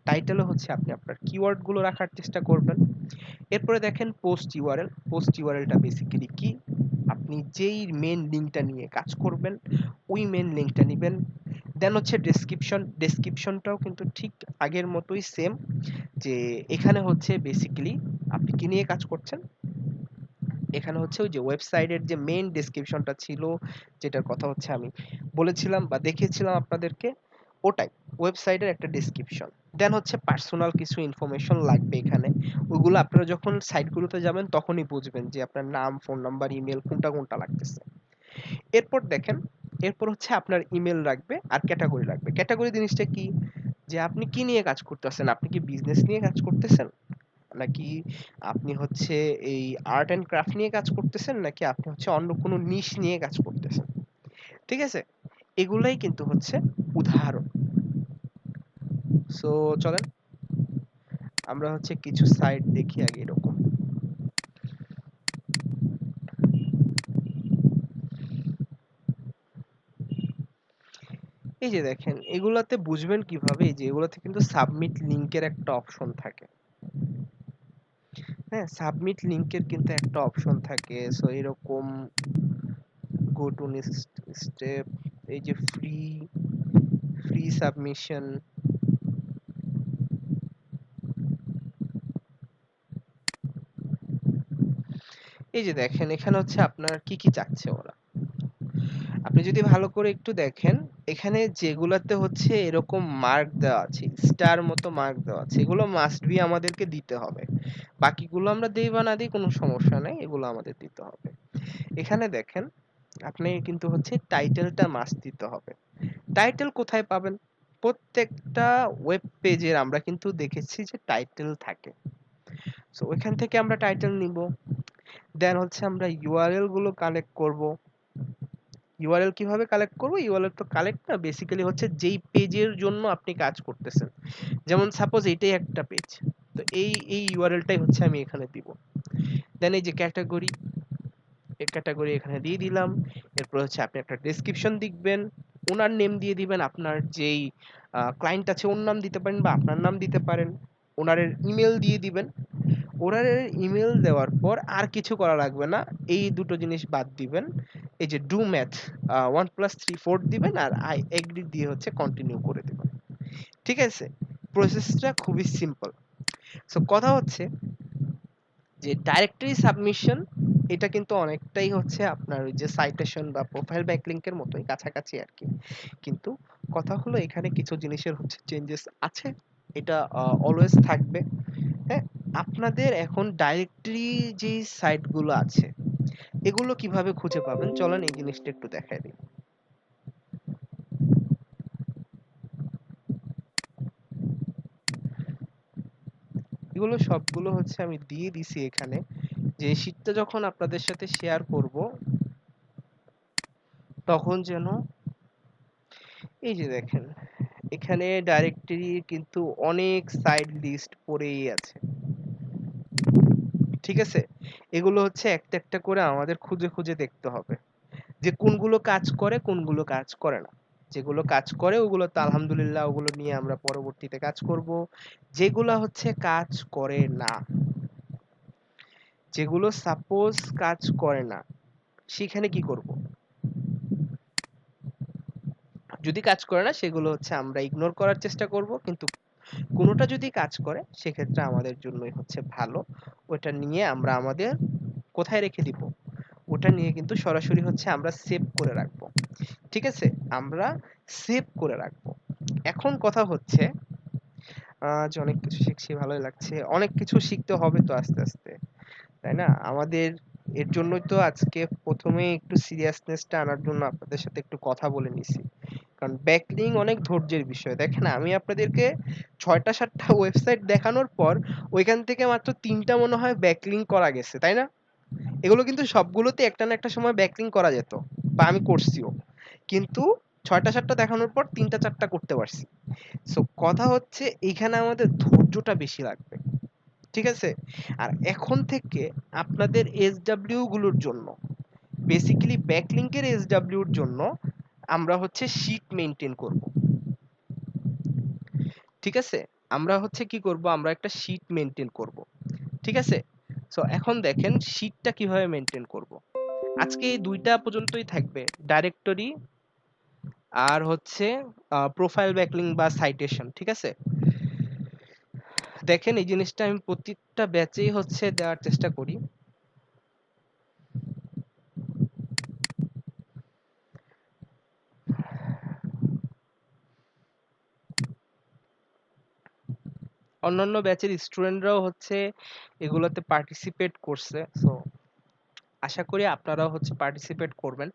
A: টাইটেলও হচ্ছে আপনি আপনার কিওয়ার্ড গুলো রাখার চেষ্টা করবেন। এরপরে দেখেন পোস্ট ইউআরএলটা বেসিক্যালি কি, আপনি যেই মেন লিঙ্কটা নিয়ে কাজ করবেন ওই মেন লিঙ্কটা নেবেন। দেন হচ্ছে ডেসক্রিপশনটাও কিন্তু ঠিক আগের মতোই সেম, যে এখানে হচ্ছে বেসিক্যালি আপনি কি নিয়ে কাজ করছেন, এখানে হচ্ছে ওই যে ওয়েবসাইটের যে মেইন ডেসক্রিপশনটা ছিল, যেটার কথা হচ্ছে আমি বলেছিলাম বা দেখিয়েছিলাম আপনাদেরকে, ওটাই ওয়েবসাইটের একটা ডেসক্রিপশন। দেন হচ্ছে পার্সোনাল কিছু ইনফরমেশন লাগবে এখানে, ওইগুলো আপনারা যখন সাইটগুলোতে যাবেন তখনই বুঝবেন যে আপনার নাম, ফোন নাম্বার, ইমেল কোনটা কোনটা লাগতেছে। এরপর দেখেন, এরপর হচ্ছে আপনার ইমেল রাখবে আর ক্যাটাগরি রাখবে। ক্যাটাগরি জিনিসটা কি, যে আপনি কি নিয়ে কাজ করতেছেন, আপনি কি বিজনেস নিয়ে কাজ করতেছেন, নাকি আপনি হচ্ছে এই আর্ট অ্যান্ড ক্রাফট নিয়ে কাজ করতেছেন, নাকি আপনি হচ্ছে অন্য কোনো নিশ নিয়ে কাজ করতেছেন। ঠিক আছে, এগুলাই কিন্তু হচ্ছে উদাহরণ। সো চলেন আমরা হচ্ছে কিছু সাইট দেখি আগে এরকম। এই যে দেখেন, এগুলাতে বুঝবেন কিভাবে, এই যে এগুলাতে কিন্তু সাবমিট লিংকের একটা অপশন থাকে। হ্যাঁ, সাবমিট লিংকের কিন্তু একটা অপশন থাকে। সো এরকম গো টু নেক্সট স্টেপ, এই যে ফ্রি সাবমিশন, এই যে দেখেন এখানে হচ্ছে আপনার কি কি চাচ্ছে ওরা। আপনি যদি ভালো করে একটু দেখেন, এখানে যেগুলাতে হচ্ছে এরকম মার্ক দেওয়া আছে, স্টার মতো মার্ক দেওয়া আছে, এগুলো মাস্ট বি আমাদেরকে দিতে হবে। বাকিগুলো আমরা দেই বা না দিই কোনো সমস্যা নাই, এগুলো আমাদের দিতে হবে। এখানে দেখেন, আপনি কিন্তু হচ্ছে টাইটেলটা মাস্ট দিতে হবে। টাইটেল কোথায় পাবেন, প্রত্যেকটা ওয়েব পেজের আমরা কিন্তু দেখেছি যে টাইটেল থাকে। সো ওইখান থেকে আমরা টাইটেল নিব। দেন হচ্ছে আমরা ইউআরএল গুলো কালেক্ট করব। ইউআরএল কিভাবে কালেক্ট করব, ইউআরএল তো কালেক্ট না, বেসিক্যালি হচ্ছে যেই পেজের জন্য আপনি কাজ করতেছেন। যেমন সাপোজ এটাই একটা পেজ, তো এই ইউআরএলটাই হচ্ছে আমি এখানে দিব। দেন এই যে ক্যাটাগরি, এই ক্যাটাগরি এখানে দিয়ে দিলাম। এরপর হচ্ছে আপনি একটা ডেসক্রিপশন দিবেন, ওনার নেম দিয়ে দিবেন, আপনার যেই ক্লায়েন্ট আছে ওর নাম দিতে পারেন বা আপনার নাম দিতে পারেন। ওনারের ইমেল দিয়ে দিবেন। ওনারের ইমেল দেওয়ার পর আর কিছু করা লাগবে না, এই দুটো জিনিস বাদ দিবেন। এই যে ডু ম্যাথ 1+3 4 দিবেন আর আই এগ্রি দিয়ে হচ্ছে কন্টিনিউ করে দিবেন। ঠিক আছে, প্রসেসটা খুবই সিম্পল। সো কথা হচ্ছে যে ডাইরেক্টরি সাবমিশন, এটা কিন্তু অনেকটাই হচ্ছে আপনার ওই যে সাইটেশন বা প্রোফাইল ব্যাকলিংকের মতোই কাছাকাছি আর কি। কিন্তু কথা হলো এখানে কিছু জিনিসের হচ্ছে চেঞ্জেস আছে, এটা অলওয়েজ থাকবে। হ্যাঁ, আপনাদের এখন ডাইরেক্টরি যে সাইটগুলো আছে এগুলো কিভাবে খুঁজে পাবেন, চলেন এই জিনিসটা একটু দেখাই দিই। এগুলো সবগুলো হচ্ছে আমি দিয়ে দিছি এখানে, যে শীটটা যখন আপনাদের সাথে শেয়ার করব তখন যেন, এই যে দেখেন এখানে ডাইরেক্টরি কিন্তু অনেক সাইট লিস্ট পড়েই আছে। ঠিক আছে, এগুলো হচ্ছে একটা একটা করে আমাদের খুঁজে খুঁজে দেখতে হবে যে কোনগুলো কাজ করে কোনগুলো কাজ করে না। যেগুলো কাজ করে ওগুলো তো আলহামদুলিল্লাহ, ওগুলো নিয়ে আমরা পরবর্তীতে কাজ করব। যেগুলো হচ্ছে কাজ করে না, যেগুলো সাপোজ কাজ করে না, সেখানে কি করব, যদি কাজ করে না সেগুলো হচ্ছে আমরা ইগনোর করার চেষ্টা করব। কিন্তু কোনোটা যদি কাজ করে সেক্ষেত্রে আমাদের জন্যই হচ্ছে ভালো, ওটা নিয়ে আমরা আমাদের কোথায় রেখে দিব, ওটা নিয়ে কিন্তু সরাসরি হচ্ছে আমরা সেভ করে রাখবো। ঠিক আছে, আমরা সেভ করে রাখবো। এখন কথা হচ্ছে যে অনেক কিছু শিখছি, ভালোই লাগছে, অনেক কিছু শিখতে হবে তো আস্তে আস্তে, তাই না? আমাদের এর জন্যই তো আজকে প্রথমে একটু সিরিয়াসনেসটা আনার জন্য আপনাদের সাথে একটু কথা বলে নিছি। কারণ ব্যাকলিং অনেক ধৈর্যের বিষয়। দেখেন আমি আপনাদেরকে ৬টা ৭টা ওয়েবসাইট দেখানোর পর ওইখান থেকে মাত্র ৩টা মনে হয় ব্যাকলিং করা গেছে, তাই না? এগুলো কিন্তু সবগুলোতে একটা না একটা সময় ব্যাকলিং করা যেত, বা আমি করছিও। কিন্তু ৬টা ৭টা দেখানোর পর ৩টা ৪টা করতে পারছি। সো কথা হচ্ছে এইখানে আমাদের ধৈর্যটা বেশি লাগবে। ঠিক আছে? আর এখন থেকে আপনাদের এসডব্লিউ গুলোর জন্য, বেসিক্যালি ব্যাকলিংকের এসডব্লিউর জন্য আমরা হচ্ছে শীট মেনটেন করব। ঠিক আছে? আমরা হচ্ছে কি করব, আমরা একটা শীট মেনটেন করব। ঠিক আছে? সো এখন দেখেন শীটটা কিভাবে মেনটেন করব। আজকে এই দুইটা পর্যন্তই থাকবে, ডাইরেক্টরি আর হচ্ছে প্রোফাইল ব্যাকলিং বা সাইটেশন। ঠিক আছে? দেখেন এই জিনিসটা আমি প্রত্যেকটা ব্যাচেই হচ্ছে দেওয়ার চেষ্টা করি। অন্যান্য ব্যাচের স্টুডেন্টরাও হচ্ছে এগুলোতে পার্টিসিপেট করছে, সো আশা করি আপনারাও হচ্ছে পার্টিসিপেট করবেন।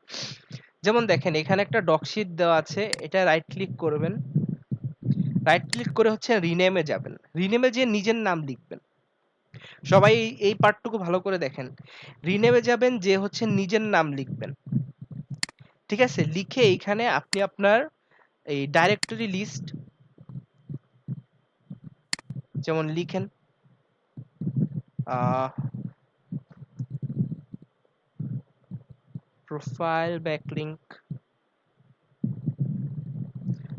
A: যেমন দেখেন এখানে একটা ডকশিট দেওয়া আছে, এটা রাইট ক্লিক করবেন, রাইট ক্লিক করে হচ্ছে রিনেমে যাবেন, রিনেমে যে নিজের নাম লিখবেন। সবাই এই পার্টটুকু ভালো করে দেখেন, রিনেমে যাবেন যে হচ্ছে নিজের নাম লিখবেন। ঠিক আছে? লিখে এইখানে আপনি আপনার এই ডাইরেক্টরি লিস্ট যেমন লিখেন প্রোফাইল ব্যাকলিংক,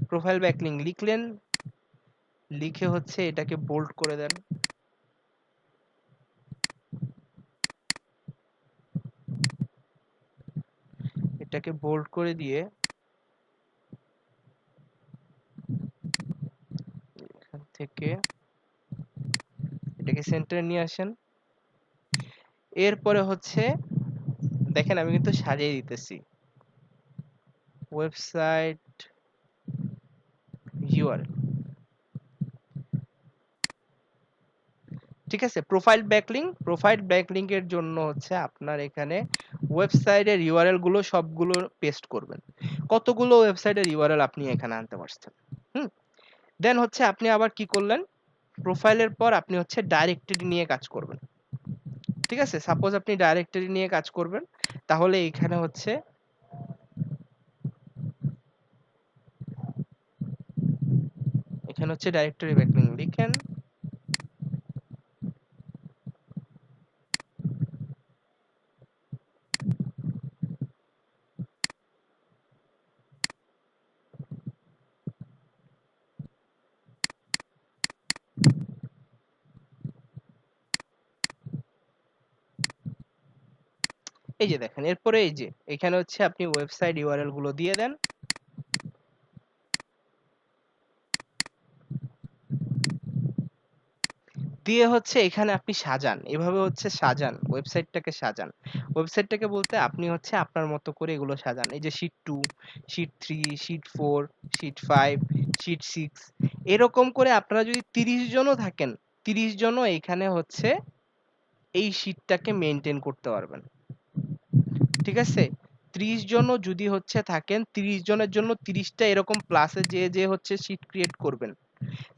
A: প্রোফাইল ব্যাকলিংক লিখলেন, লিখে হচ্ছে এটাকে বোল্ড করে দেন। এটাকে বোল্ড করে দিয়ে এখান থেকে এটাকে সেন্টারে নিয়ে আসেন। এরপরে হচ্ছে দেখেন আমি কিন্তু সাজিয়ে দিতেছি ওয়েবসাইট ইউআরএল। ঠিক আছে? প্রোফাইল ব্যাকলিংক এর জন্য হচ্ছে আপনার এখানে ওয়েবসাইটের ইউআরএল গুলো সবগুলো পেস্ট করবেন। কতগুলো ওয়েবসাইটের ইউআরএল আপনি এখানে আনতে পারছেন। হুম, দেন হচ্ছে আপনি আবার কি করলেন, প্রোফাইলের পর আপনি হচ্ছে ডাইরেক্টরি নিয়ে কাজ করবেন। ঠিক আছে? সাপোজ আপনি ডাইরেক্টরি নিয়ে কাজ করবেন, তাহলে এখানে হচ্ছে ডাইরেক্টরি ব্যাকলিংক লিখেন। এই যে দেখেন, এরপরে এই যে এখানে হচ্ছে আপনি ওয়েবসাইট ইউআরএল গুলো দিয়ে দেন। দিয়ে হচ্ছে এখানে আপনি সাজান, এভাবে হচ্ছে সাজান, ওয়েবসাইটটাকে সাজান। ওয়েবসাইটটাকে বলতে আপনি হচ্ছে আপনার মতো করে এগুলো সাজান। এই যে sheet 2, sheet 3, sheet 4, sheet 5, sheet 6, এরকম করে আপনারা যদি 30 জনও থাকেন, 30 জনও এখানে হচ্ছে এই শীটটাকে মেইনটেইন করতে পারবেন। ঠিক আছে? 30 জনও যদি হচ্ছে থাকেন, 30 জনের জন্য 30 টা এরকম প্লাসে যে হচ্ছে শীট ক্রিয়েট করবেন।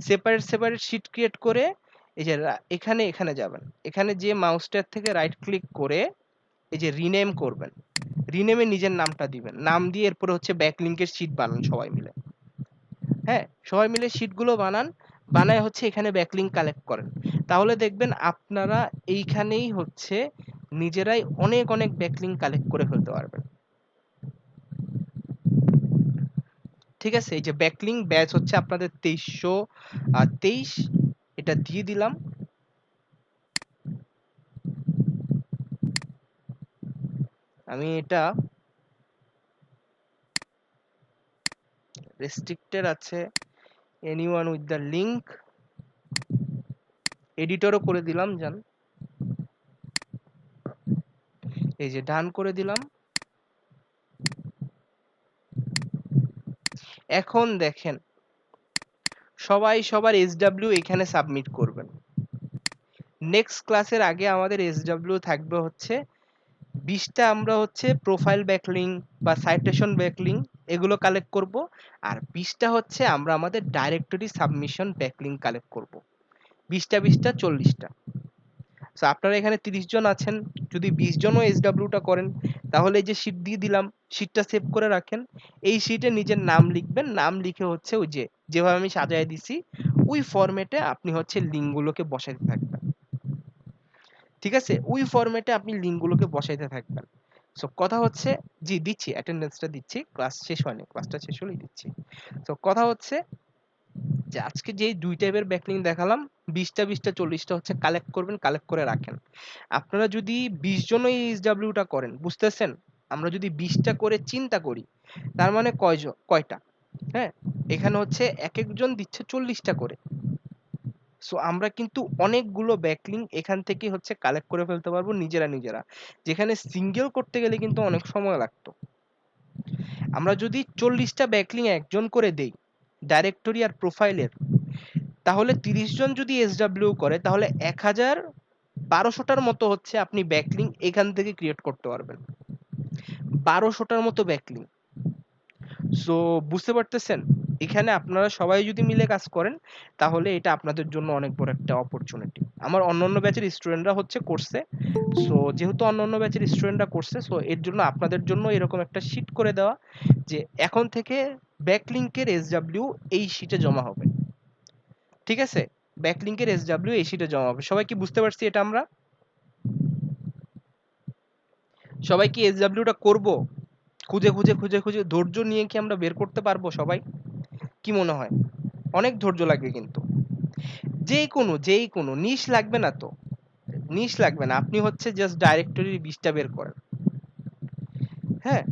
A: সেপারেট শীট ক্রিয়েট করে এই যে এখানে যাবেন, এখানে যে মাউসটার থেকে রাইট ক্লিক করে এই যে রিনেম করবেন, রিনেমে নিজের নামটা দিবেন, নাম দিয়ে এরপরে হচ্ছে ব্যাকলিংকের শীট বানান সবাই মিলে। হ্যাঁ, সবাই মিলে শীটগুলো বানান, বানায় হচ্ছে এখানে ব্যাকলিংক কালেক্ট করেন। তাহলে দেখবেন আপনারা এইখানেই হচ্ছে নিজেরাই অনেক অনেক ব্যাকলিংক কালেক্ট করে ফেলতে পারবেন। ঠিক আছে? এই যে ব্যাকলিংক ব্যাচ হচ্ছে আপনাদের 2323, এটা দিয়ে দিলাম। আমি এটা রেস্ট্রিক্টেড আছে, এনিওয়ান উইথ দ্য লিংক, এডিটরও করে দিলাম জান। এই যে ডান করে দিলাম। এখন দেখেন সবাই সবার এসডব্লিউ এখানে সাবমিট করবেন। নেক্সট ক্লাসের আগে আমাদের এসডব্লিউ থাকবে হচ্ছে 20টা, আমরা হচ্ছে প্রোফাইল ব্যাকলিংক বা সাইটেশন ব্যাকলিংক এগুলো কালেক্ট করব, আর 20টা হচ্ছে আমরা আমাদের ডাইরেক্টরি সাবমিশন ব্যাকলিংক কালেক্ট করব। 20টা 20টা 40টা। সো আপনারা এখানে 30 জন আছেন, যদি 20 জনও এসডব্লিউটা করেন, তাহলে এই যে শীট দিয়ে দিলাম, শীটটা সেভ করে রাখেন। এই শীটে নিজের নাম লিখবেন, নাম লিখে হচ্ছে ওই যে যেভাবে আমি সাজায় দিছি ওই ফরম্যাটে আপনি হচ্ছে লিঙ্কগুলোকে বসাতে থাকবেন। ঠিক আছে, ওই ফরম্যাটে আপনি লিঙ্কগুলোকে বসাইতে থাকবেন। সো কথা হচ্ছে, জি দিচ্ছি, অ্যাটেন্ডেন্সটা দিচ্ছি, ক্লাস শেষ হয়নি, ক্লাসটা শেষ হলেই দিচ্ছি। সো কথা হচ্ছে যে আজকে যে দুই টাইপের ব্যাকলিঙ্ক দেখালাম, 20টা 20টা 40টা হচ্ছে কালেক্ট করবেন, কালেক্ট করে রাখেন। আপনারা যদি 20 জন এই এইচডব্লিউটা করেন, বুঝতেছেন, আমরা যদি 20টা করে চিন্তা করি, তার মানে কয়টা, হ্যাঁ, এখানে হচ্ছে এক একজন দিচ্ছে 40টা করে। সো আমরা কিন্তু অনেকগুলো ব্যাকলিঙ্ক এখান থেকে হচ্ছে কালেক্ট করে ফেলতে পারবো নিজেরা নিজেরা, যেখানে সিঙ্গেল করতে গেলে কিন্তু অনেক সময় লাগতো। আমরা যদি 40টা ব্যাকলিঙ্ক একজন করে দেই ডাইরেক্টরি আর প্রোফাইলের, তাহলে 30 জন যদি এসডব্লিউ করে, তাহলে 1200টার মতো হচ্ছে আপনি ব্যাকলিঙ্ক এখান থেকে ক্রিয়েট করতে পারবেন, 1200টার মতো ব্যাকলিঙ্ক। সো বুঝতে পারতেছেন, এখানে আপনারা সবাই যদি মিলে কাজ করেন, তাহলে এটা আপনাদের জন্য অনেক বড় একটা অপরচুনিটি। আমার অন্যান্য ব্যাচের স্টুডেন্টরা হচ্ছে করছে, সো যেহেতু অন্যান্য ব্যাচের স্টুডেন্টরা করছে, সো এর জন্য আপনাদের জন্য এরকম একটা শিট করে দেওয়া, যে এখন থেকে ব্যাকলিঙ্কের এসডব্লিউ এই শিটে জমা হবে। ঠিক আছে, ব্যাকলিঙ্কের এসডব্লিউ এই শিটে জমা হবে। সবাই কি বুঝতে পারছি এটা? আমরা সবাই কি এসডব্লিউটা করব? খুঁজে খুঁজে খুঁজে খুঁজে ধৈর্য নিয়ে কি আমরা বের করতে পারবো সবাই? কি মনে হয়? অনেক ধৈর্য লাগবে কিন্তু। যেই কোনো নিশ লাগবে না তো, নিশ লাগবে না, আপনি হচ্ছে জাস্ট ডাইরেক্টরির 20টা বের করেন, হ্যাঁ,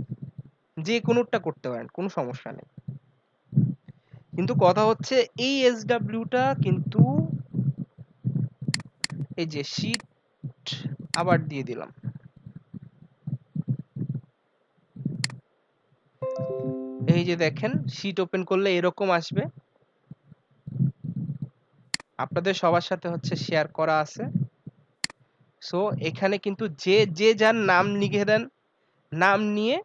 A: যে কোনোটা করতে পারেন, কোনো সমস্যা নেই। কিন্তু কথা হচ্ছে এই এসডব্লিউটা কিন্তু, এই যে শিট আবার দিয়ে দিলাম, এই যে দেখেন শিট ওপেন করলে এরকম আসবে, আপনাদের সবার সাথে হচ্ছে শেয়ার করা আছে। সো এখানে কিন্তু যে যে যার নাম লিখে দেন, নাম নিয়ে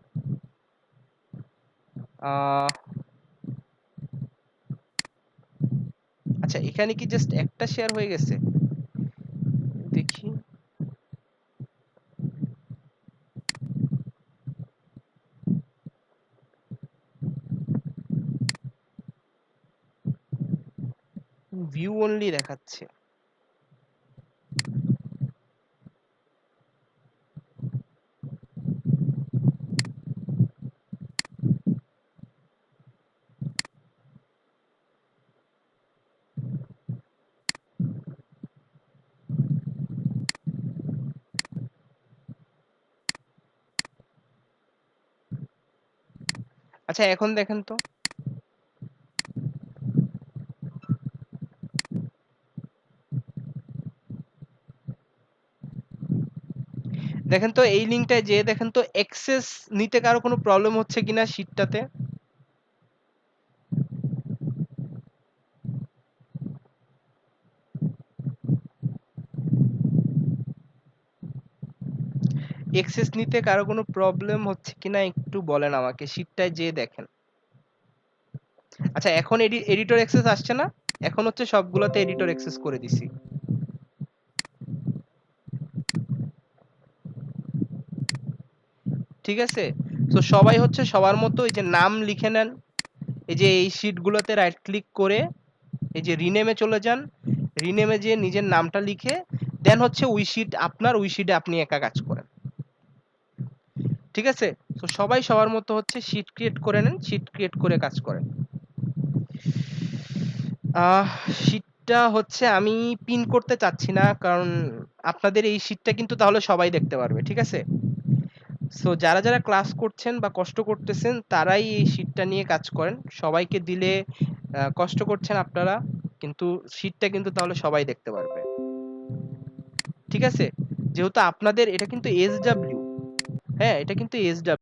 A: আচ্ছা, এখানে কি জাস্ট একটা শেয়ার হয়ে গেছে? দেখি, ভিউ অনলি দেখাচ্ছে। আচ্ছা এখন দেখেন তো, দেখেন তো এই লিঙ্কটায় যে দেখেন তো অ্যাক্সেস নিতে কারো কোনো প্রবলেম হচ্ছে কিনা শিটটাতে। অ্যাক্সেস নিতে কারো কোনো প্রবলেম হচ্ছে কিনা একটু বলেন আমাকে, শিটটায় যে দেখেন। আচ্ছা এখন এডিটর অ্যাক্সেস আসছে না? এখন হচ্ছে সবগুলোতে এডিটর অ্যাক্সেস করে দিছি। ঠিক আছে, তো সবাই হচ্ছে সবার মতো এই যে নাম লিখে নেন, এই যে এই শিটগুলোতে রাইট ক্লিক করে এই যে রিনেমে চলে যান, রিনেমে যে নিজের নামটা লিখে দেন হচ্ছে ওই শিট আপনার, ওই শিটে আপনি একা কাজ করেন। ঠিক আছে, তো সবাই সবার মতো হচ্ছে শিট ক্রিয়েট করে নেন, শিট ক্রিয়েট করে কাজ করেন। আহ শিটটা হচ্ছে আমি পিন করতে চাচ্ছি না, কারণ আপনাদের এই শিটটা কিন্তু তাহলে সবাই দেখতে পারবে। ঠিক আছে, সো যারা যারা ক্লাস করছেন বা কষ্ট করতেছেন তারাই এই শিটটা নিয়ে কাজ করেন, সবাইকে দিলে কষ্ট করছেন আপনারা, কিন্তু শিটটা কিন্তু তাহলে সবাই দেখতে পারবে। ঠিক আছে, যেহেতু আপনাদের এটা কিন্তু এসডব্লিউ, হ্যাঁ এটা কিন্তু এসডব্লিউ।